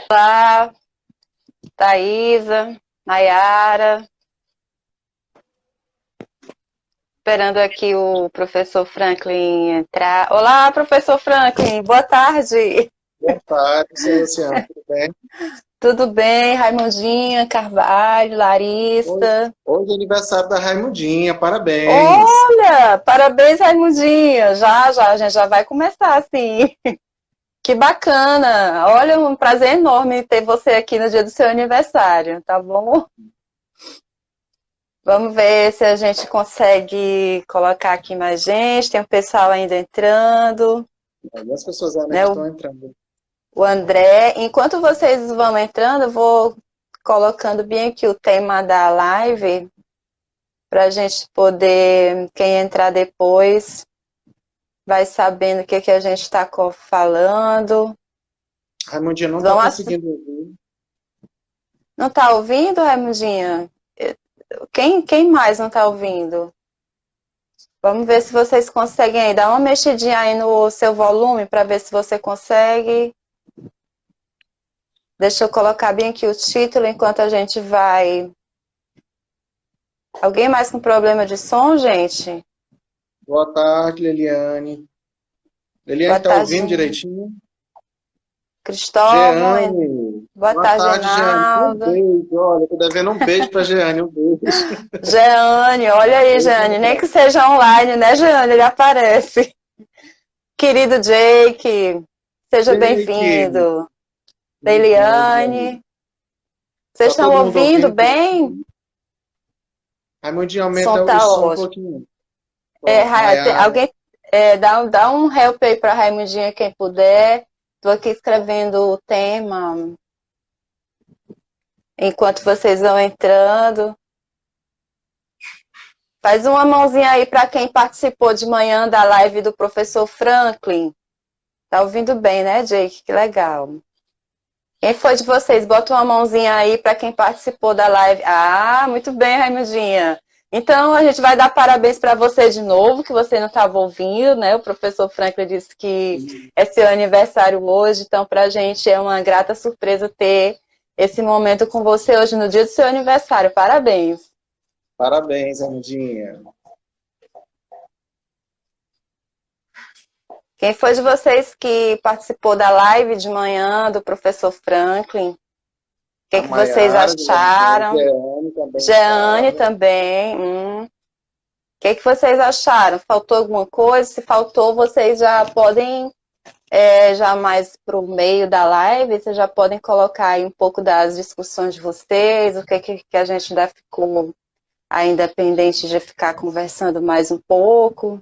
Olá, Thaisa, Nayara. Esperando aqui o professor Franklin entrar. Olá, professor Franklin, boa tarde. Boa tarde, seu Luciano, tudo bem? Tudo bem, Raimundinha, Carvalho, Hoje, Larissa? hoje é aniversário da Raimundinha, parabéns. Olha, parabéns, Raimundinha. Já, a gente já vai começar, sim. Que bacana. Olha, um prazer enorme ter você aqui no dia do seu aniversário, tá bom? Vamos ver se a gente consegue colocar aqui mais gente. Tem o pessoal ainda entrando, Algumas pessoas ainda né? que estão entrando. O André. Enquanto vocês vão entrando, eu vou colocando bem aqui o tema da live para a gente poder, quem entrar depois, vai sabendo o que, que a gente está falando. Raimundinha não está Vamos, conseguindo ouvir. não está ouvindo, Raimundinha? Quem mais não está ouvindo? Vamos ver se vocês conseguem aí. Dá uma mexidinha aí no seu volume para ver se você consegue. Deixa eu colocar bem aqui o título enquanto a gente vai. Alguém mais com problema de som, gente? Boa tarde, Leliane. Leliane Boa está tarde, ouvindo direitinho? Cristóvão. Jeane. Boa Boa tarde, tarde, Jeane. Um Enaldo. beijo, olha, estou devendo um beijo para Jeane, um beijo. Jeane, olha aí, Beijo Jeane. no Nem que coração. seja online, né, Jeane? Ele aparece. Querido Jake, seja Jake, bem-vindo. bem-vindo. Eliane, vocês Está estão todo mundo ouvindo ouvindo bem? direitinho? Raimundinha, O som aumenta o tá som um ótimo. pouquinho. Pronto, Alguém Nayara. dá um help aí para Raimundinha, quem puder. Estou aqui escrevendo o tema enquanto vocês vão entrando. Faz uma mãozinha aí para quem participou de manhã da live do professor Franklin. Tá ouvindo bem, né, Jake? Que legal. Quem foi de vocês? Bota uma mãozinha aí para quem participou da live. Ah, muito bem, Raimundinha. Então, a gente vai dar parabéns para você de novo, que você não estava ouvindo, né? O professor Franklin disse que é seu aniversário hoje, então, para a gente é uma grata surpresa ter esse momento com você hoje, no dia do seu aniversário. Parabéns. Parabéns, Raimundinha. Quem foi de vocês que participou da live de manhã do professor Franklin? O que, A que vocês Maiara, acharam? Jeane também Jeane estava. também. O que, que vocês acharam? Faltou alguma coisa? Se faltou, vocês já podem, já mais para o meio da live, vocês já podem colocar aí um pouco das discussões de vocês, o que, que a gente ainda ficou ainda pendente de ficar conversando mais um pouco.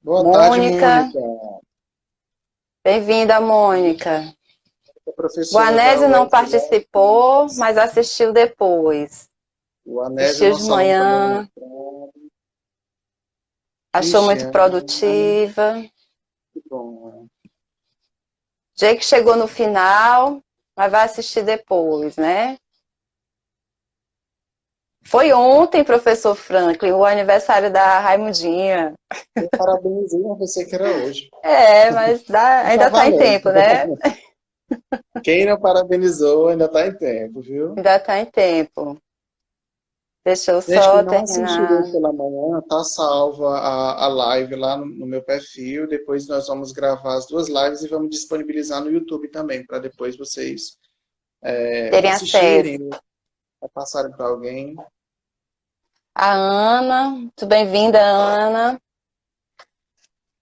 Boa tarde, Mônica, Mônica. bem-vinda, Mônica. A O professora da Anésio não UFL. participou, mas assistiu depois. O Anésio, Assistiu de nosso aluno também manhã, entrando. achou muito Cristiane, produtiva. que bom. Jake chegou no final, mas vai assistir depois, né? Foi ontem, professor Franklin, o aniversário da Raimundinha. Eu parabenizei, mas pensei que era hoje. Mas Não tá ainda está em valendo. tempo, né? Quem não parabenizou ainda está em tempo, viu? Ainda está em tempo. Deixa eu Gente, só quem não assistiu terminar. hoje pela manhã, tá salva a live lá no meu perfil. Depois nós vamos gravar as duas lives e vamos disponibilizar no YouTube também, para depois vocês Terem acesso. assistirem, passarem para alguém. A Ana, muito bem-vinda, Ana.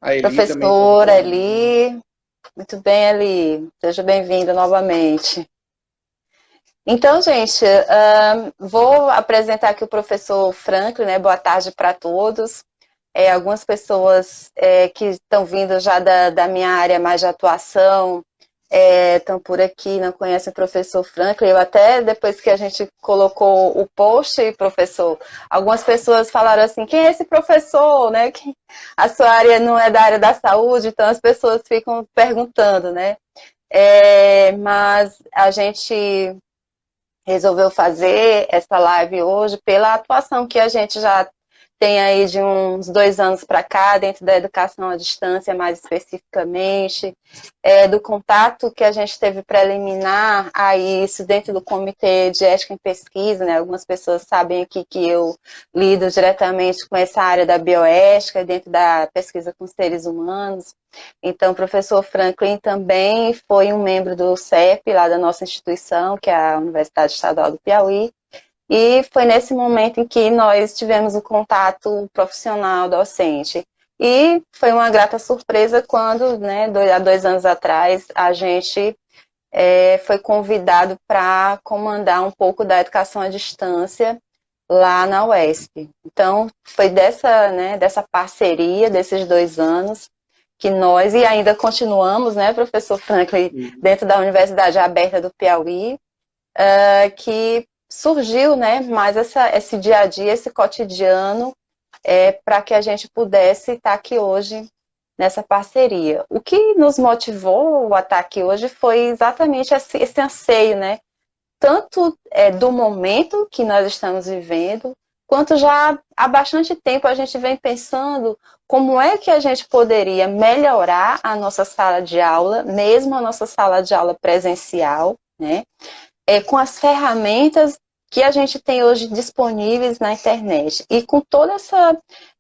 A Eli também está Professora entrando. Eli, muito bem, Eli. Seja bem-vinda novamente. Então, gente, vou apresentar aqui o professor Franklin, né? Boa tarde para todos. Algumas pessoas que estão vindo já da minha área mais de atuação estão por aqui, não conhecem o professor Franklin. Eu até, depois que a gente colocou o post, professor, algumas pessoas falaram assim, quem é esse professor, né? Que a sua área não é da área da saúde, então as pessoas ficam perguntando, né? Mas a gente resolveu fazer essa live hoje pela atuação que a gente já tem aí de uns 2 anos para cá, dentro da educação à distância, mais especificamente, do contato que a gente teve preliminar a isso dentro do Comitê de Ética em Pesquisa, né? Algumas pessoas sabem aqui que eu lido diretamente com essa área da bioética, dentro da pesquisa com seres humanos. Então, o professor Franklin também foi um membro do CEP, lá da nossa instituição, que é a Universidade Estadual do Piauí, e foi nesse momento em que nós tivemos o contato profissional docente. E foi uma grata surpresa quando, né, há 2 anos atrás, a gente foi convidado para comandar um pouco da educação à distância lá na UESP. Então, foi dessa parceria, desses 2 anos, que nós, e ainda continuamos, né, professor Franklin, dentro da Universidade Aberta do Piauí, que surgiu, né, mais esse dia a dia, esse cotidiano, para que a gente pudesse estar aqui hoje nessa parceria. O que nos motivou a estar aqui hoje foi exatamente esse anseio, né, tanto do momento que nós estamos vivendo, quanto já há bastante tempo a gente vem pensando como é que a gente poderia melhorar a nossa sala de aula, mesmo a nossa sala de aula presencial, né, com as ferramentas que a gente tem hoje disponíveis na internet. E com toda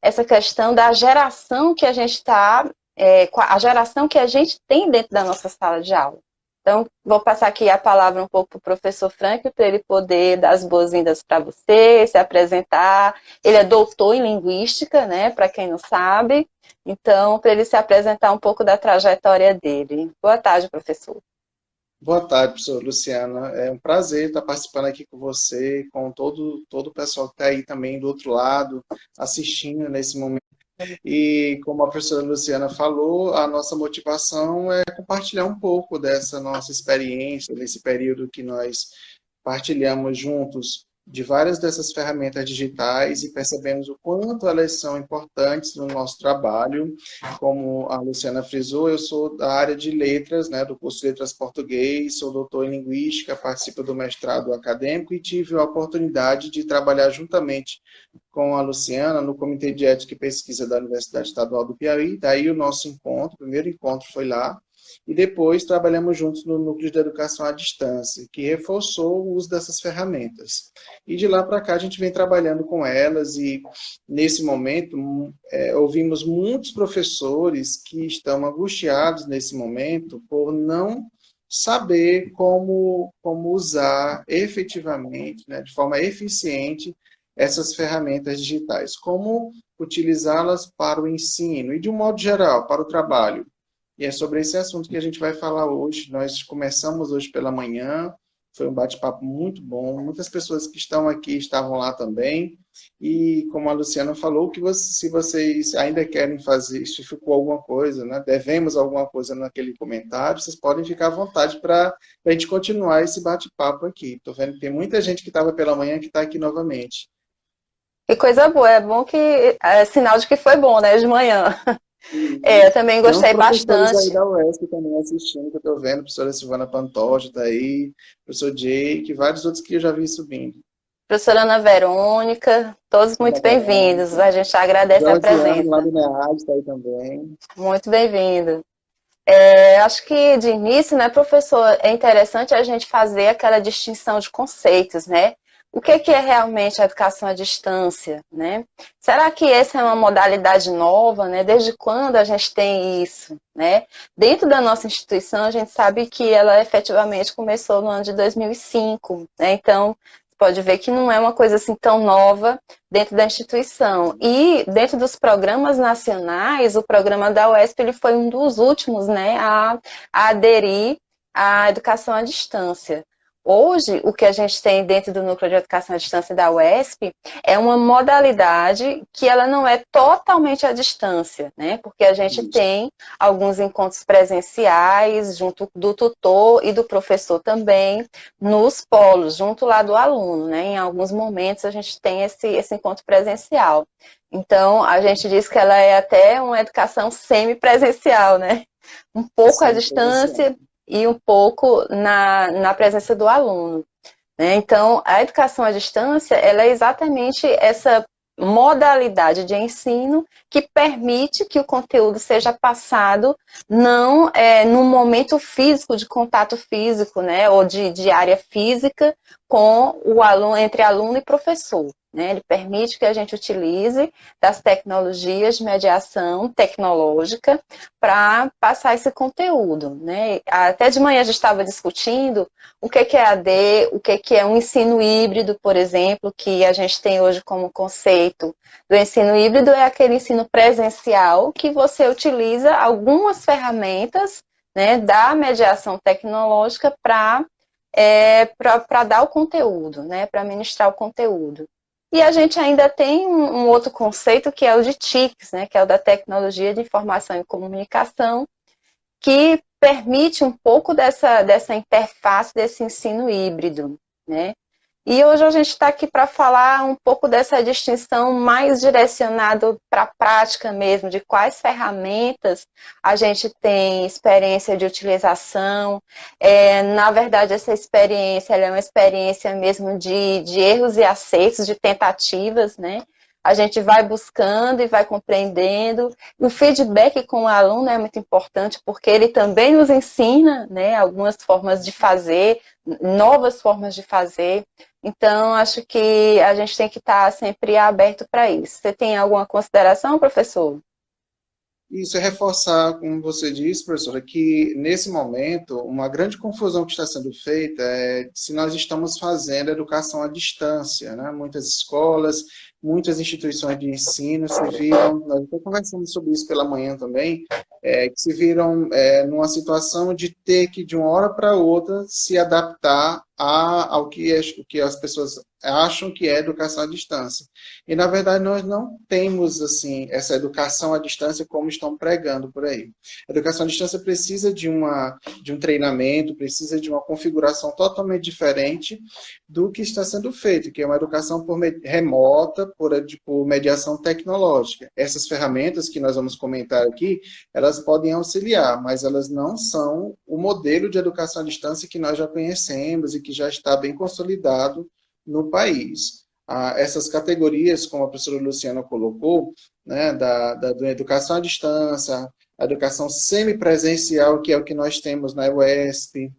essa questão da geração que a gente está, a geração que a gente tem dentro da nossa sala de aula. Então, vou passar aqui a palavra um pouco para o professor Frank, para ele poder dar as boas-vindas para você, se apresentar. Ele é doutor em linguística, né, para quem não sabe. Então, para ele se apresentar um pouco da trajetória dele. Boa tarde, professor. Boa tarde, professor Luciana. É um prazer estar participando aqui com você, com todo o pessoal que está aí também do outro lado, assistindo nesse momento. E como a professora Luciana falou, a nossa motivação é compartilhar um pouco dessa nossa experiência, desse período que nós partilhamos juntos de várias dessas ferramentas digitais e percebemos o quanto elas são importantes no nosso trabalho. Como a Luciana frisou, eu sou da área de letras, né, do curso de Letras Português, sou doutor em Linguística, participo do mestrado acadêmico e tive a oportunidade de trabalhar juntamente com a Luciana no Comitê de Ética e Pesquisa da Universidade Estadual do Piauí. Daí o nosso encontro, o primeiro encontro foi lá. E depois trabalhamos juntos no Núcleo de Educação à Distância, que reforçou o uso dessas ferramentas. E de lá para cá a gente vem trabalhando com elas e, nesse momento, ouvimos muitos professores que estão angustiados nesse momento por não saber como usar efetivamente, né, de forma eficiente, essas ferramentas digitais. Como utilizá-las para o ensino e, de um modo geral, para o trabalho. E é sobre esse assunto que a gente vai falar hoje. Nós começamos hoje pela manhã, foi um bate-papo muito bom. Muitas pessoas que estão aqui estavam lá também. E, como a Luciana falou, se vocês ainda querem fazer, se ficou alguma coisa, né, devemos alguma coisa naquele comentário, vocês podem ficar à vontade para a gente continuar esse bate-papo aqui. Estou vendo que tem muita gente que estava pela manhã que está aqui novamente. Que coisa boa, é bom que é sinal de que foi bom, né, de manhã. Eu também gostei bastante. Aí da UESP também assistindo, que eu estou vendo, a professora Silvana Pantoja está aí, professor Jake, vários outros que eu já vi subindo. Professora Ana Verônica, todos muito bem-vindos. A gente agradece a presença. Lá do NEAD está aí também. Muito bem-vindo. Acho que de início, né, professor, é interessante a gente fazer aquela distinção de conceitos, né? O que é realmente a educação à distância, né? Será que essa é uma modalidade nova, né? Desde quando a gente tem isso, né? Dentro da nossa instituição, a gente sabe que ela efetivamente começou no ano de 2005, né? Então, você pode ver que não é uma coisa assim tão nova dentro da instituição. E dentro dos programas nacionais, o programa da UESP ele foi um dos últimos, né, a aderir à educação à distância. Hoje, o que a gente tem dentro do Núcleo de Educação à Distância da UESP é uma modalidade que ela não é totalmente à distância, né? Porque a gente tem alguns encontros presenciais, junto do tutor e do professor também, nos polos, junto lá do aluno, né? Em alguns momentos a gente tem esse encontro presencial. Então, a gente diz que ela é até uma educação semipresencial, né? Um pouco à distância e um pouco na presença do aluno, né? Então, a educação à distância, ela é exatamente essa modalidade de ensino que permite que o conteúdo seja passado não no momento físico, de contato físico, né, ou de área física com o aluno, entre aluno e professor. Né? Ele permite que a gente utilize das tecnologias de mediação tecnológica para passar esse conteúdo. Né? Até de manhã a gente estava discutindo o que é AD, o que é um ensino híbrido, por exemplo, que a gente tem hoje como conceito do ensino híbrido, é aquele ensino presencial que você utiliza algumas ferramentas, né, da mediação tecnológica para dar o conteúdo, né, para ministrar o conteúdo. E a gente ainda tem um outro conceito que é o de TICs, né, que é o da Tecnologia de Informação e Comunicação, que permite um pouco dessa interface, desse ensino híbrido, né? E hoje a gente está aqui para falar um pouco dessa distinção mais direcionada para a prática mesmo, de quais ferramentas a gente tem experiência de utilização. Na verdade, essa experiência é uma experiência mesmo de erros e acertos, de tentativas, né? A gente vai buscando e vai compreendendo. O feedback com o aluno é muito importante, porque ele também nos ensina, né, algumas formas de fazer, novas formas de fazer. Então, acho que a gente tem que estar sempre aberto para isso. Você tem alguma consideração, professor? Isso é reforçar, como você disse, professora, que nesse momento uma grande confusão que está sendo feita é se nós estamos fazendo educação à distância, né? Muitas escolas, muitas instituições de ensino se viram, nós até conversamos sobre isso pela manhã também, que se viram numa situação de ter que, de uma hora para outra, se adaptar ao que as pessoas acham que é educação à distância. E, na verdade, nós não temos assim essa educação à distância como estão pregando por aí. A educação à distância precisa de um treinamento, precisa de uma configuração totalmente diferente do que está sendo feito, que é uma educação remota, por mediação tecnológica. Essas ferramentas que nós vamos comentar aqui, elas podem auxiliar, mas elas não são o modelo de educação à distância que nós já conhecemos e que já está bem consolidado no país. Essas categorias, como a professora Luciana colocou, né, da educação à distância, a educação semipresencial, que é o que nós temos na UESP,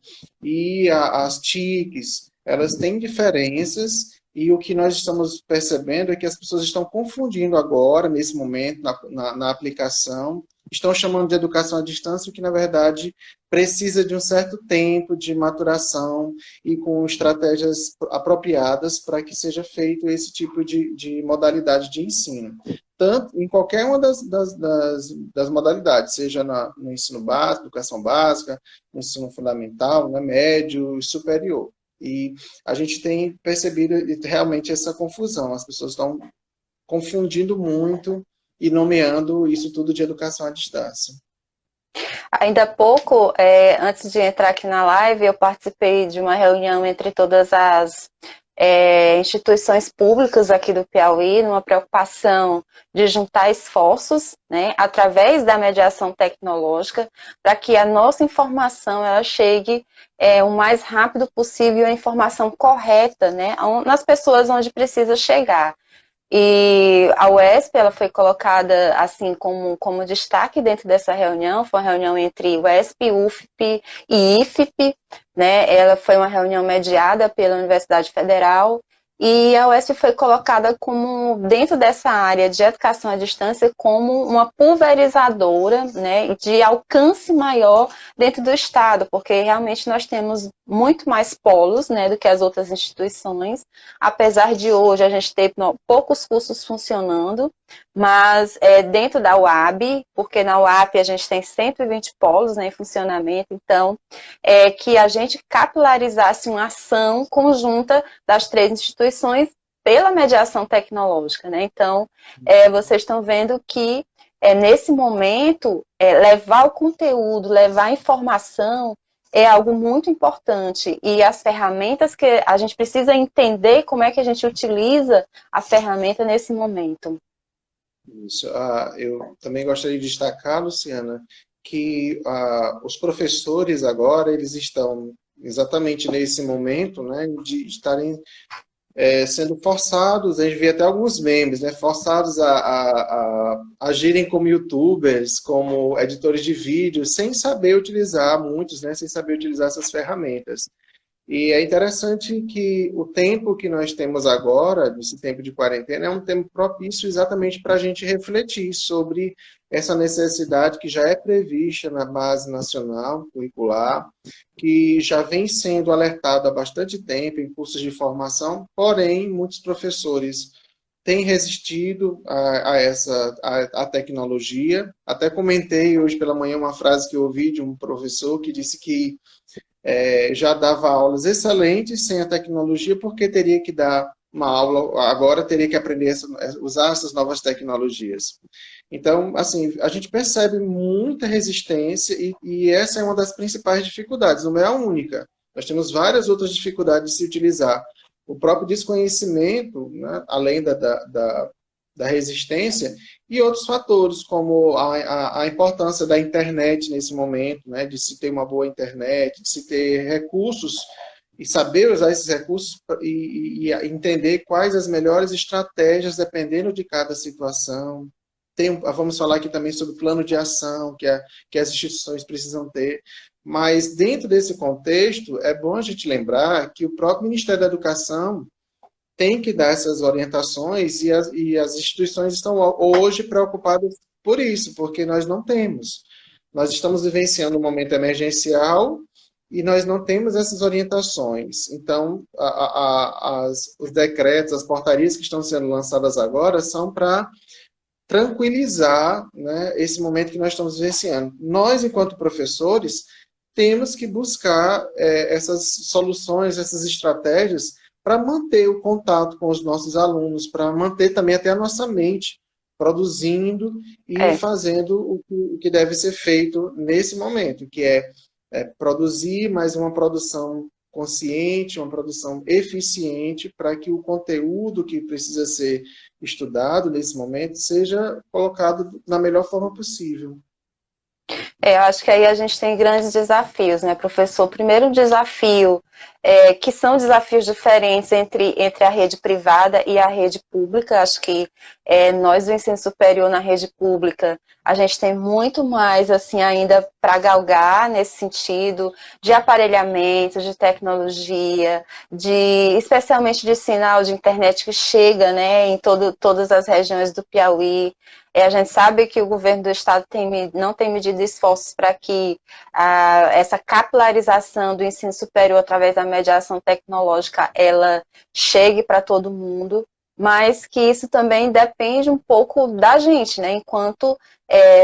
e as TICs, elas têm diferenças, e o que nós estamos percebendo é que as pessoas estão confundindo agora, nesse momento, na aplicação, estão chamando de educação à distância, o que, na verdade, precisa de um certo tempo de maturação e com estratégias apropriadas para que seja feito esse tipo de modalidade de ensino. Tanto em qualquer uma das modalidades, seja no ensino básico, educação básica, no ensino fundamental, né, médio e superior. E a gente tem percebido realmente essa confusão. As pessoas estão confundindo muito e nomeando isso tudo de educação à distância. Ainda há pouco, antes de entrar aqui na live, eu participei de uma reunião entre todas as instituições públicas aqui do Piauí, numa preocupação de juntar esforços, né, através da mediação tecnológica, para que a nossa informação ela chegue o mais rápido possível, a informação correta, né, nas pessoas onde precisa chegar. E a UESP ela foi colocada assim como destaque dentro dessa reunião, foi uma reunião entre UESP, UFP e IFP, né? Ela foi uma reunião mediada pela Universidade Federal e a UESP foi colocada como, dentro dessa área de educação à distância, como uma pulverizadora, né, de alcance maior dentro do Estado, porque realmente nós temos muito mais polos, né, do que as outras instituições, apesar de hoje a gente ter poucos cursos funcionando, mas dentro da UAB, porque na UAP a gente tem 120 polos, né, em funcionamento, então que a gente capilarizasse uma ação conjunta das três instituições pela mediação tecnológica, né? Então, vocês estão vendo que nesse momento levar o conteúdo, levar a informação é algo muito importante e as ferramentas que a gente precisa entender como é que a gente utiliza a ferramenta nesse momento. Isso. Eu também gostaria de destacar, Luciana, que os professores agora eles estão exatamente nesse momento, né, de estarem sendo forçados, a gente vê até alguns memes, né, forçados a agirem como YouTubers, como editores de vídeos, sem saber utilizar, muitos, né, sem saber utilizar essas ferramentas. E é interessante que o tempo que nós temos agora, nesse tempo de quarentena, é um tempo propício exatamente para a gente refletir sobre essa necessidade que já é prevista na base nacional curricular, que já vem sendo alertada há bastante tempo em cursos de formação, porém, muitos professores têm resistido a tecnologia. Até comentei hoje pela manhã uma frase que eu ouvi de um professor que disse que já dava aulas excelentes sem a tecnologia, porque teria que dar uma aula, agora teria que aprender a usar essas novas tecnologias. Então, assim, a gente percebe muita resistência e essa é uma das principais dificuldades, não é a única. Nós temos várias outras dificuldades de se utilizar. O próprio desconhecimento, né, além da resistência, e outros fatores, como a importância da internet nesse momento, né, de se ter uma boa internet, de se ter recursos e saber usar esses recursos e entender quais as melhores estratégias dependendo de cada situação. Vamos falar aqui também sobre o plano de ação que as instituições precisam ter. Mas dentro desse contexto, é bom a gente lembrar que o próprio Ministério da Educação tem que dar essas orientações e as instituições estão hoje preocupadas por isso, porque nós não temos. Nós estamos vivenciando um momento emergencial e nós não temos essas orientações. Então, os decretos, as portarias que estão sendo lançadas agora são para tranquilizar, né, esse momento que nós estamos vivenciando. Nós, enquanto professores, temos que buscar essas soluções, essas estratégias para manter o contato com os nossos alunos, para manter também até a nossa mente produzindo e fazendo o que deve ser feito nesse momento, que é produzir mais uma produção consciente, uma produção eficiente, para que o conteúdo que precisa ser estudado nesse momento seja colocado na melhor forma possível. Eu acho que aí a gente tem grandes desafios, né, professor? O primeiro desafio, que são desafios diferentes entre a rede privada e a rede pública. Acho que nós do ensino superior na rede pública, a gente tem muito mais assim ainda para galgar nesse sentido de aparelhamento, de tecnologia, especialmente de sinal de internet que chega, né, em todas as regiões do Piauí. A gente sabe que o governo do estado não tem medido esforços para que essa capilarização do ensino superior através da mediação tecnológica ela chegue para todo mundo, mas que isso também depende um pouco da gente, né, enquanto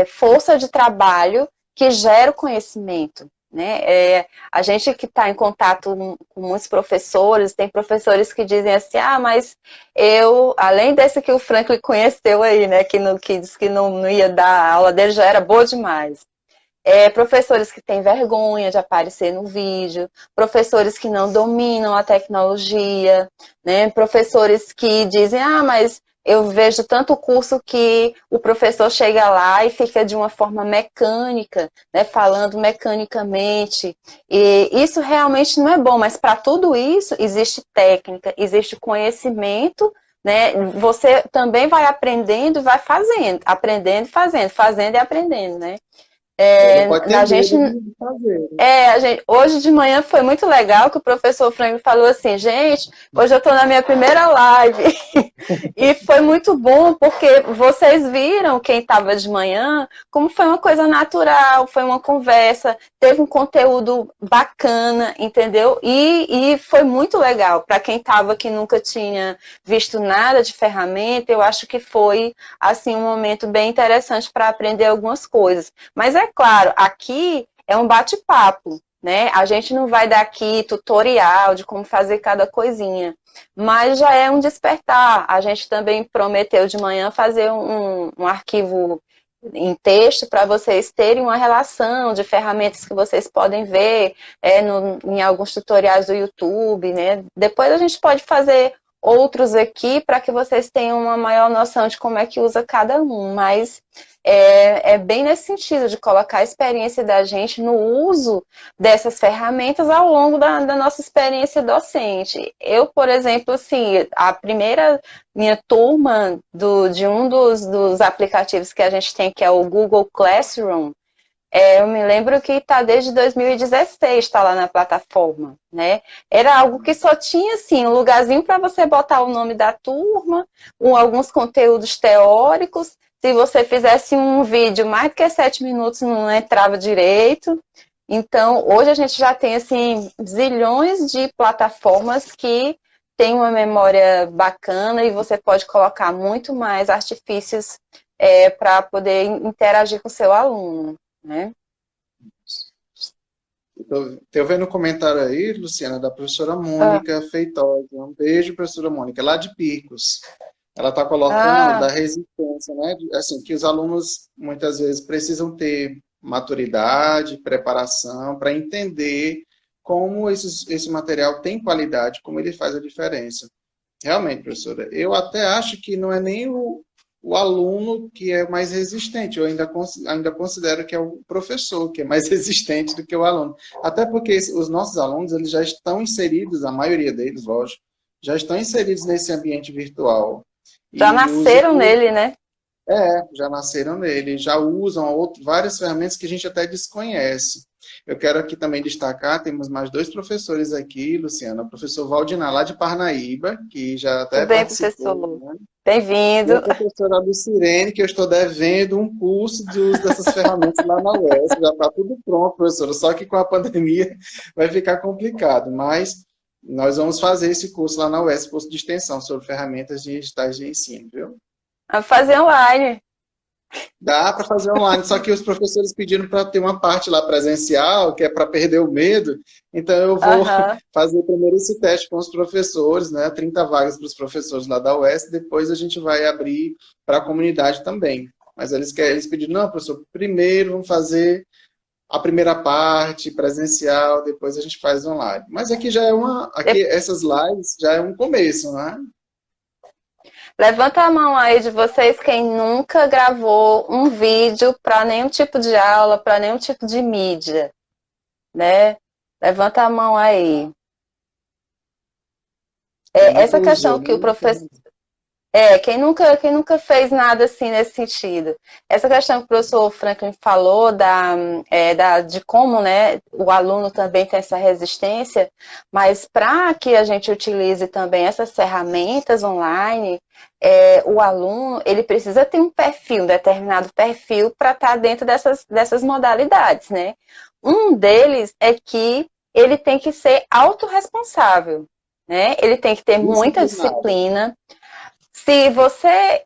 força de trabalho que gera o conhecimento. Né? A gente que está em contato com muitos professores, tem professores que dizem assim, mas além desse que o Franklin conheceu aí, né, que disse que não ia dar, a aula dele já era boa demais. Professores que têm vergonha de aparecer no vídeo, professores que não dominam a tecnologia, né, professores que dizem, mas eu vejo tanto curso que o professor chega lá e fica de uma forma mecânica, né, falando mecanicamente. E isso realmente não é bom, mas para tudo isso existe técnica, existe conhecimento, né? Você também vai aprendendo e vai fazendo, aprendendo e fazendo, fazendo e aprendendo, né? Não pode ter medo de fazer. Hoje de manhã foi muito legal que o professor Frank falou assim, gente, hoje eu estou na minha primeira live. E foi muito bom porque vocês viram, quem estava de manhã, como foi uma coisa natural, foi uma conversa, teve um conteúdo bacana, entendeu? E foi muito legal. Para quem estava que nunca tinha visto nada de ferramenta, eu acho que foi assim um momento bem interessante para aprender algumas coisas. Mas é claro, aqui é um bate-papo, né? A gente não vai dar aqui tutorial de como fazer cada coisinha, mas já é um despertar. A gente também prometeu de manhã fazer um arquivo em texto para vocês terem uma relação de ferramentas que vocês podem ver em alguns tutoriais do YouTube, né? Depois a gente pode fazer outros aqui para que vocês tenham uma maior noção de como é que usa cada um, mas é bem nesse sentido de colocar a experiência da gente no uso dessas ferramentas ao longo da nossa experiência docente. Eu, por exemplo, assim, a primeira minha turma de um dos aplicativos que a gente tem, que é o Google Classroom, eu me lembro que está desde 2016, está lá na plataforma, né? Era algo que só tinha, assim, um lugarzinho para você botar o nome da turma, alguns conteúdos teóricos. Se você fizesse um vídeo mais do que 7 minutos, não entrava direito. Então, hoje a gente já tem, assim, zilhões de plataformas que têm uma memória bacana e você pode colocar muito mais artifícios para poder interagir com o seu aluno, né? Estou vendo um comentário aí, Luciana, da professora Mônica Feitosa. Um beijo, professora Mônica, lá de Picos. Ela está colocando da resistência, né? Assim, que os alunos muitas vezes precisam ter maturidade, preparação para entender como esse material tem qualidade, como ele faz a diferença. Realmente, professora, eu até acho que não é nem o aluno que é mais resistente, eu ainda considero que é o professor que é mais resistente do que o aluno. Até porque os nossos alunos, eles já estão inseridos, a maioria deles, lógico, já estão inseridos nesse ambiente virtual. Já nasceram nele, né? Já nasceram nele, já usam várias ferramentas que a gente até desconhece. Eu quero aqui também destacar, temos mais 2 professores aqui, Luciana, o professor Valdinar, lá de Parnaíba, que já até Tudo bem, participou. professor? Né? Bem-vindo. E a professora Lucirene, que eu estou devendo um curso de uso dessas ferramentas lá na UES, já está tudo pronto, professora, só que com a pandemia vai ficar complicado, mas nós vamos fazer esse curso lá na UES, curso de extensão sobre ferramentas digitais de ensino, viu? A fazer online. Dá para fazer online, só que os professores pediram para ter uma parte lá presencial, que é para perder o medo. Então eu vou fazer primeiro esse teste com os professores, né? 30 vagas para os professores lá da UES, depois a gente vai abrir para a comunidade também. Mas eles pediram, não, professor, primeiro vamos fazer a primeira parte presencial, depois a gente faz online. Mas aqui já é essas lives já é um começo, né? Levanta a mão aí de vocês quem nunca gravou um vídeo para nenhum tipo de aula, para nenhum tipo de mídia, né? Levanta a mão aí. Essa questão que o professor... quem nunca fez nada assim nesse sentido. Essa questão que o professor Franklin falou de como, né, o aluno também tem essa resistência, mas para que a gente utilize também essas ferramentas online, o aluno ele precisa ter um determinado perfil para estar dentro dessas modalidades, né? Um deles é que ele tem que ser autorresponsável, né? Ele tem que ter muita disciplina. Se você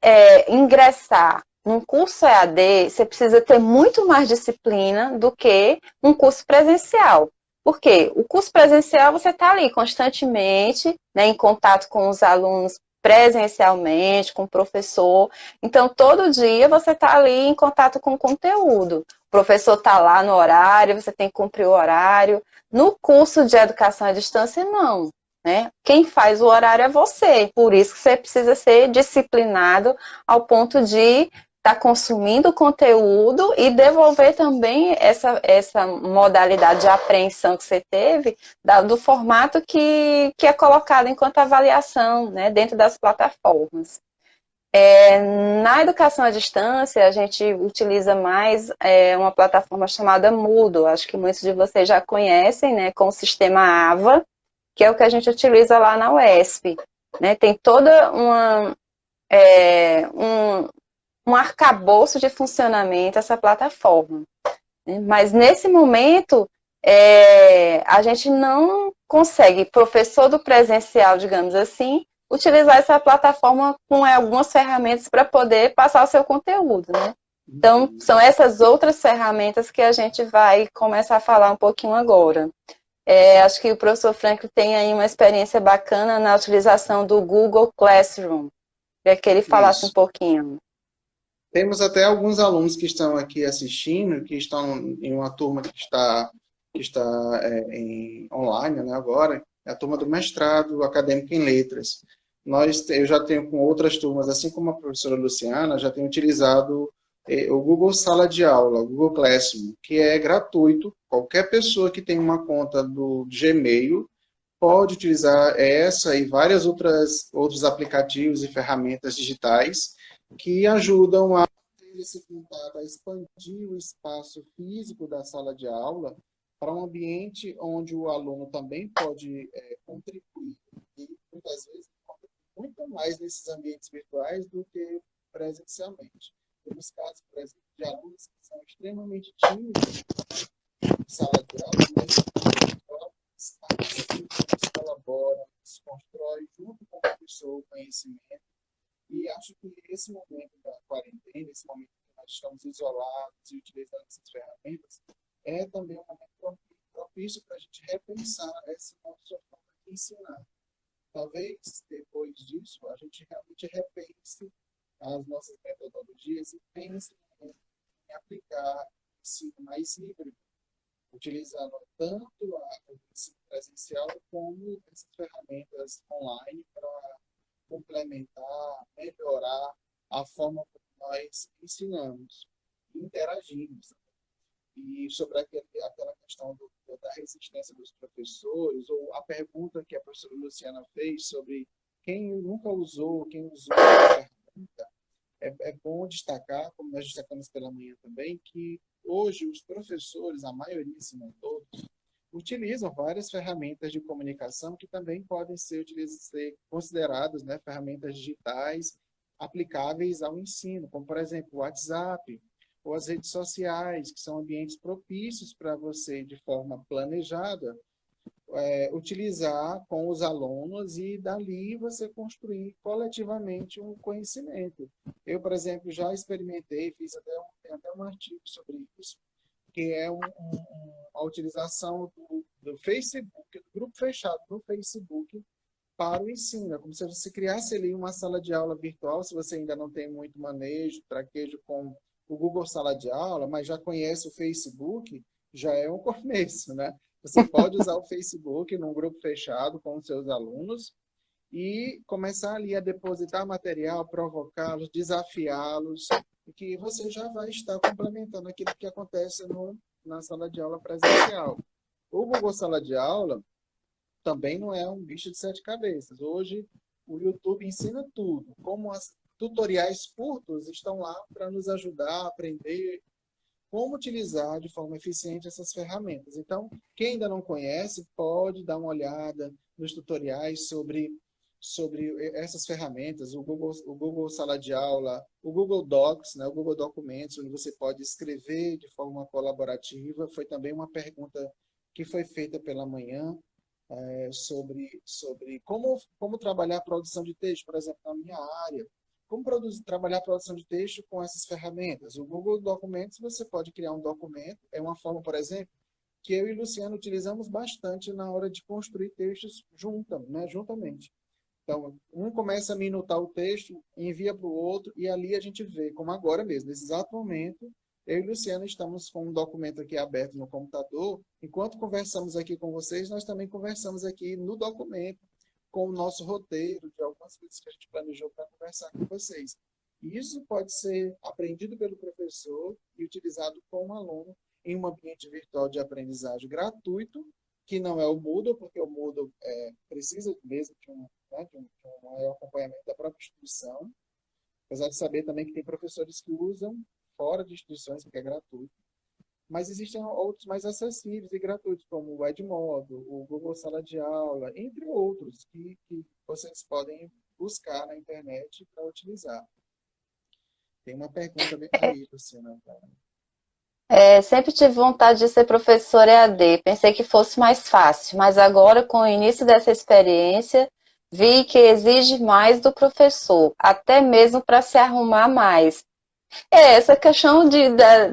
ingressar num curso EAD, você precisa ter muito mais disciplina do que um curso presencial. Por quê? O curso presencial você está ali constantemente, né, em contato com os alunos presencialmente, com o professor. Então, todo dia você está ali em contato com o conteúdo. O professor está lá no horário, você tem que cumprir o horário. No curso de educação à distância, não. Né? Quem faz o horário é você, por isso que você precisa ser disciplinado ao ponto de estar consumindo o conteúdo e devolver também essa modalidade de apreensão que você teve do formato que é colocado enquanto avaliação, né, dentro das plataformas. Na educação à distância, a gente utiliza mais uma plataforma chamada Moodle, acho que muitos de vocês já conhecem, né, com o sistema AVA, que é o que a gente utiliza lá na UESP. Né? Tem toda um arcabouço de funcionamento essa plataforma. Né? Mas nesse momento, a gente não consegue, professor do presencial, digamos assim, utilizar essa plataforma com algumas ferramentas para poder passar o seu conteúdo. Né? Então, são essas outras ferramentas que a gente vai começar a falar um pouquinho agora. Acho que o professor Franklin tem aí uma experiência bacana na utilização do Google Classroom. Queria que ele falasse um pouquinho. Temos até alguns alunos que estão aqui assistindo, que estão em uma turma que está online, né, agora, é a turma do mestrado acadêmico em letras. eu já tenho com outras turmas, assim como a professora Luciana, já tenho utilizado o Google Sala de Aula, o Google Classroom, que é gratuito. Qualquer pessoa que tem uma conta do Gmail pode utilizar essa e várias outros aplicativos e ferramentas digitais que ajudam a ter esse contato, a expandir o espaço físico da sala de aula para um ambiente onde o aluno também pode contribuir. E muitas vezes muito mais nesses ambientes virtuais do que presencialmente. Temos casos, por exemplo, de alunos que são extremamente tímidos em sala de aula, mas eles colaboram, se constrói junto com o professor o conhecimento. E acho que esse momento da quarentena, esse momento que nós estamos isolados e utilizando essas ferramentas, é também um momento propício para a gente repensar essa nossa forma de ensinar. Talvez, depois disso, a gente realmente repense as nossas metodologias e pense em aplicar ensino mais híbrido, utilizando tanto o ensino presencial como essas ferramentas online para complementar, melhorar a forma como nós ensinamos e interagimos. E sobre aquela questão da resistência dos professores, ou a pergunta que a professora Luciana fez sobre quem nunca usou, quem usou a ferramenta, é bom destacar, como nós destacamos pela manhã também, que hoje os professores, a maioria, se não todos, utilizam várias ferramentas de comunicação que também podem ser consideradas, né, ferramentas digitais aplicáveis ao ensino, como, por exemplo, o WhatsApp, ou as redes sociais, que são ambientes propícios para você, de forma planejada, utilizar com os alunos e dali você construir coletivamente um conhecimento. Eu, por exemplo, já experimentei, tem até um artigo sobre isso, que é a utilização do Facebook, do grupo fechado no Facebook, para o ensino. É como se você criasse ali uma sala de aula virtual, se você ainda não tem muito manejo, traquejo com o Google Sala de Aula, mas já conhece o Facebook, já é um começo, né? Você pode usar o Facebook num grupo fechado com os seus alunos e começar ali a depositar material, provocá-los, desafiá-los, e que você já vai estar complementando aquilo que acontece na sala de aula presencial. O Google Sala de Aula também não é um bicho de sete cabeças. Hoje, o YouTube ensina tudo. Como tutoriais curtos estão lá para nos ajudar a aprender como utilizar de forma eficiente essas ferramentas. Então, quem ainda não conhece, pode dar uma olhada nos tutoriais sobre essas ferramentas, o Google Sala de Aula, o Google Docs, né, o Google Documentos, onde você pode escrever de forma colaborativa. Foi também uma pergunta que foi feita pela manhã, sobre como trabalhar a produção de texto, por exemplo, na minha área. Como trabalhar a produção de texto com essas ferramentas? O Google Documentos, você pode criar um documento, é uma forma, por exemplo, que eu e Luciano utilizamos bastante na hora de construir textos juntamente. Então, um começa a minutar o texto, envia para o outro, e ali a gente vê, como agora mesmo, nesse exato momento, eu e Luciano estamos com um documento aqui aberto no computador. Enquanto conversamos aqui com vocês, nós também conversamos aqui no documento, com o nosso roteiro, de algumas coisas que a gente planejou para conversar com vocês. E isso pode ser aprendido pelo professor e utilizado com o aluno em um ambiente virtual de aprendizagem gratuito, que não é o Moodle, porque o Moodle precisa mesmo de um acompanhamento da própria instituição, apesar de saber também que tem professores que usam fora de instituições, porque é gratuito. Mas existem outros mais acessíveis e gratuitos, como o Edmodo, o Google Sala de Aula, entre outros, que vocês podem buscar na internet para utilizar. Tem uma pergunta bem aí, Luciana. Sempre tive vontade de ser professora EAD, pensei que fosse mais fácil, mas agora, com o início dessa experiência, vi que exige mais do professor, até mesmo para se arrumar mais. Essa questão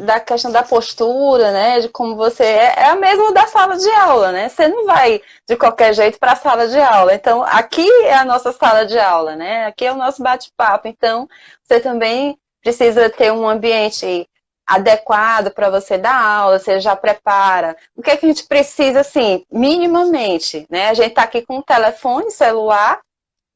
da questão da postura, né, de como você é a mesma da sala de aula, né? Você não vai de qualquer jeito para a sala de aula. Então, aqui é a nossa sala de aula, né? Aqui é o nosso bate-papo. Então, você também precisa ter um ambiente adequado para você dar aula, você já prepara. O que é que a gente precisa, assim, minimamente, né? A gente está aqui com um telefone celular,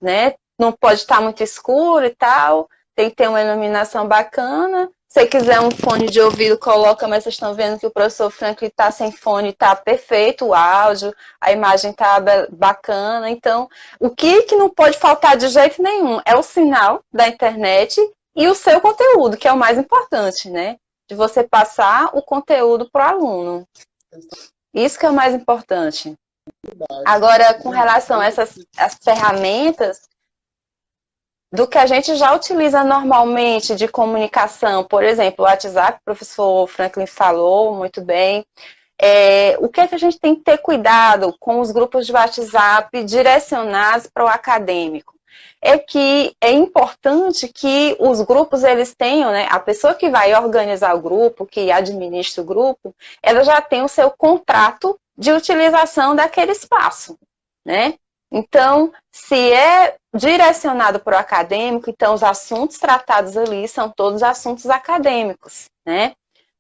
né? não pode estar muito escuro e tal, tem que ter uma iluminação bacana. Se quiser um fone de ouvido, coloca, mas vocês estão vendo que o professor Franklin está sem fone, está perfeito, o áudio, a imagem está bacana. Então, o que não pode faltar de jeito nenhum é o sinal da internet e o seu conteúdo, que é o mais importante, né? De você passar o conteúdo para o aluno. Isso que é o mais importante. Agora, com relação a as ferramentas, do que a gente já utiliza normalmente de comunicação, por exemplo, o WhatsApp, o professor Franklin falou muito bem. O que é que a gente tem que ter cuidado com os grupos de WhatsApp direcionados para o acadêmico? É que é importante que os grupos eles tenham, né, a pessoa que vai organizar o grupo, que administra o grupo, ela já tem o seu contrato de utilização daquele espaço, né? Então, se é direcionado para o acadêmico, então os assuntos tratados ali são todos assuntos acadêmicos, né?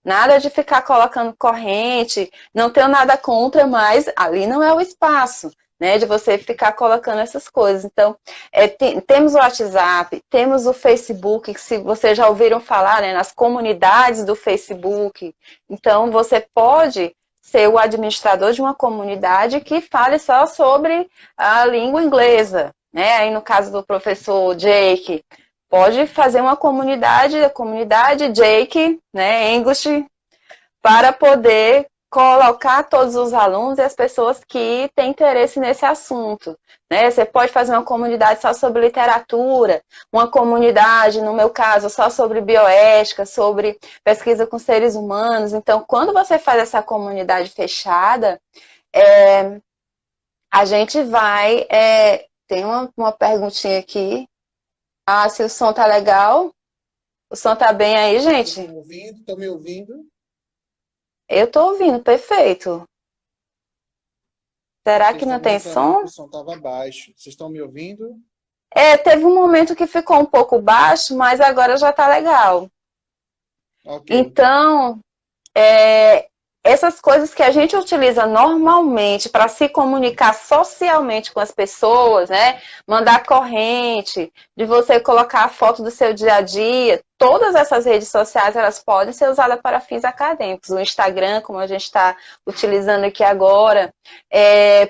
Nada de ficar colocando corrente, não tenho nada contra, mas ali não é o espaço, né? De você ficar colocando essas coisas. Então, temos o WhatsApp, temos o Facebook, que se vocês já ouviram falar, né, nas comunidades do Facebook. Então, você pode ser o administrador de uma comunidade que fale só sobre a língua inglesa, né? Aí no caso do professor Jake, pode fazer uma comunidade, a comunidade Jake, né, English, para poder colocar todos os alunos e as pessoas que têm interesse nesse assunto, né? Você pode fazer uma comunidade só sobre literatura, uma comunidade, no meu caso, só sobre bioética, sobre pesquisa com seres humanos. Então, quando você faz essa comunidade fechada, a gente vai... tem uma perguntinha aqui. Ah, se o som tá legal. O som tá bem aí, gente? Estão me ouvindo? Eu tô ouvindo, perfeito. Será que não tem som? O som estava baixo. Vocês estão me ouvindo? Teve um momento que ficou um pouco baixo, mas agora já tá legal. Okay. Então, essas coisas que a gente utiliza normalmente para se comunicar socialmente com as pessoas, né? Mandar corrente, de você colocar a foto do seu dia a dia, todas essas redes sociais, elas podem ser usadas para fins acadêmicos. O Instagram, como a gente está utilizando aqui agora,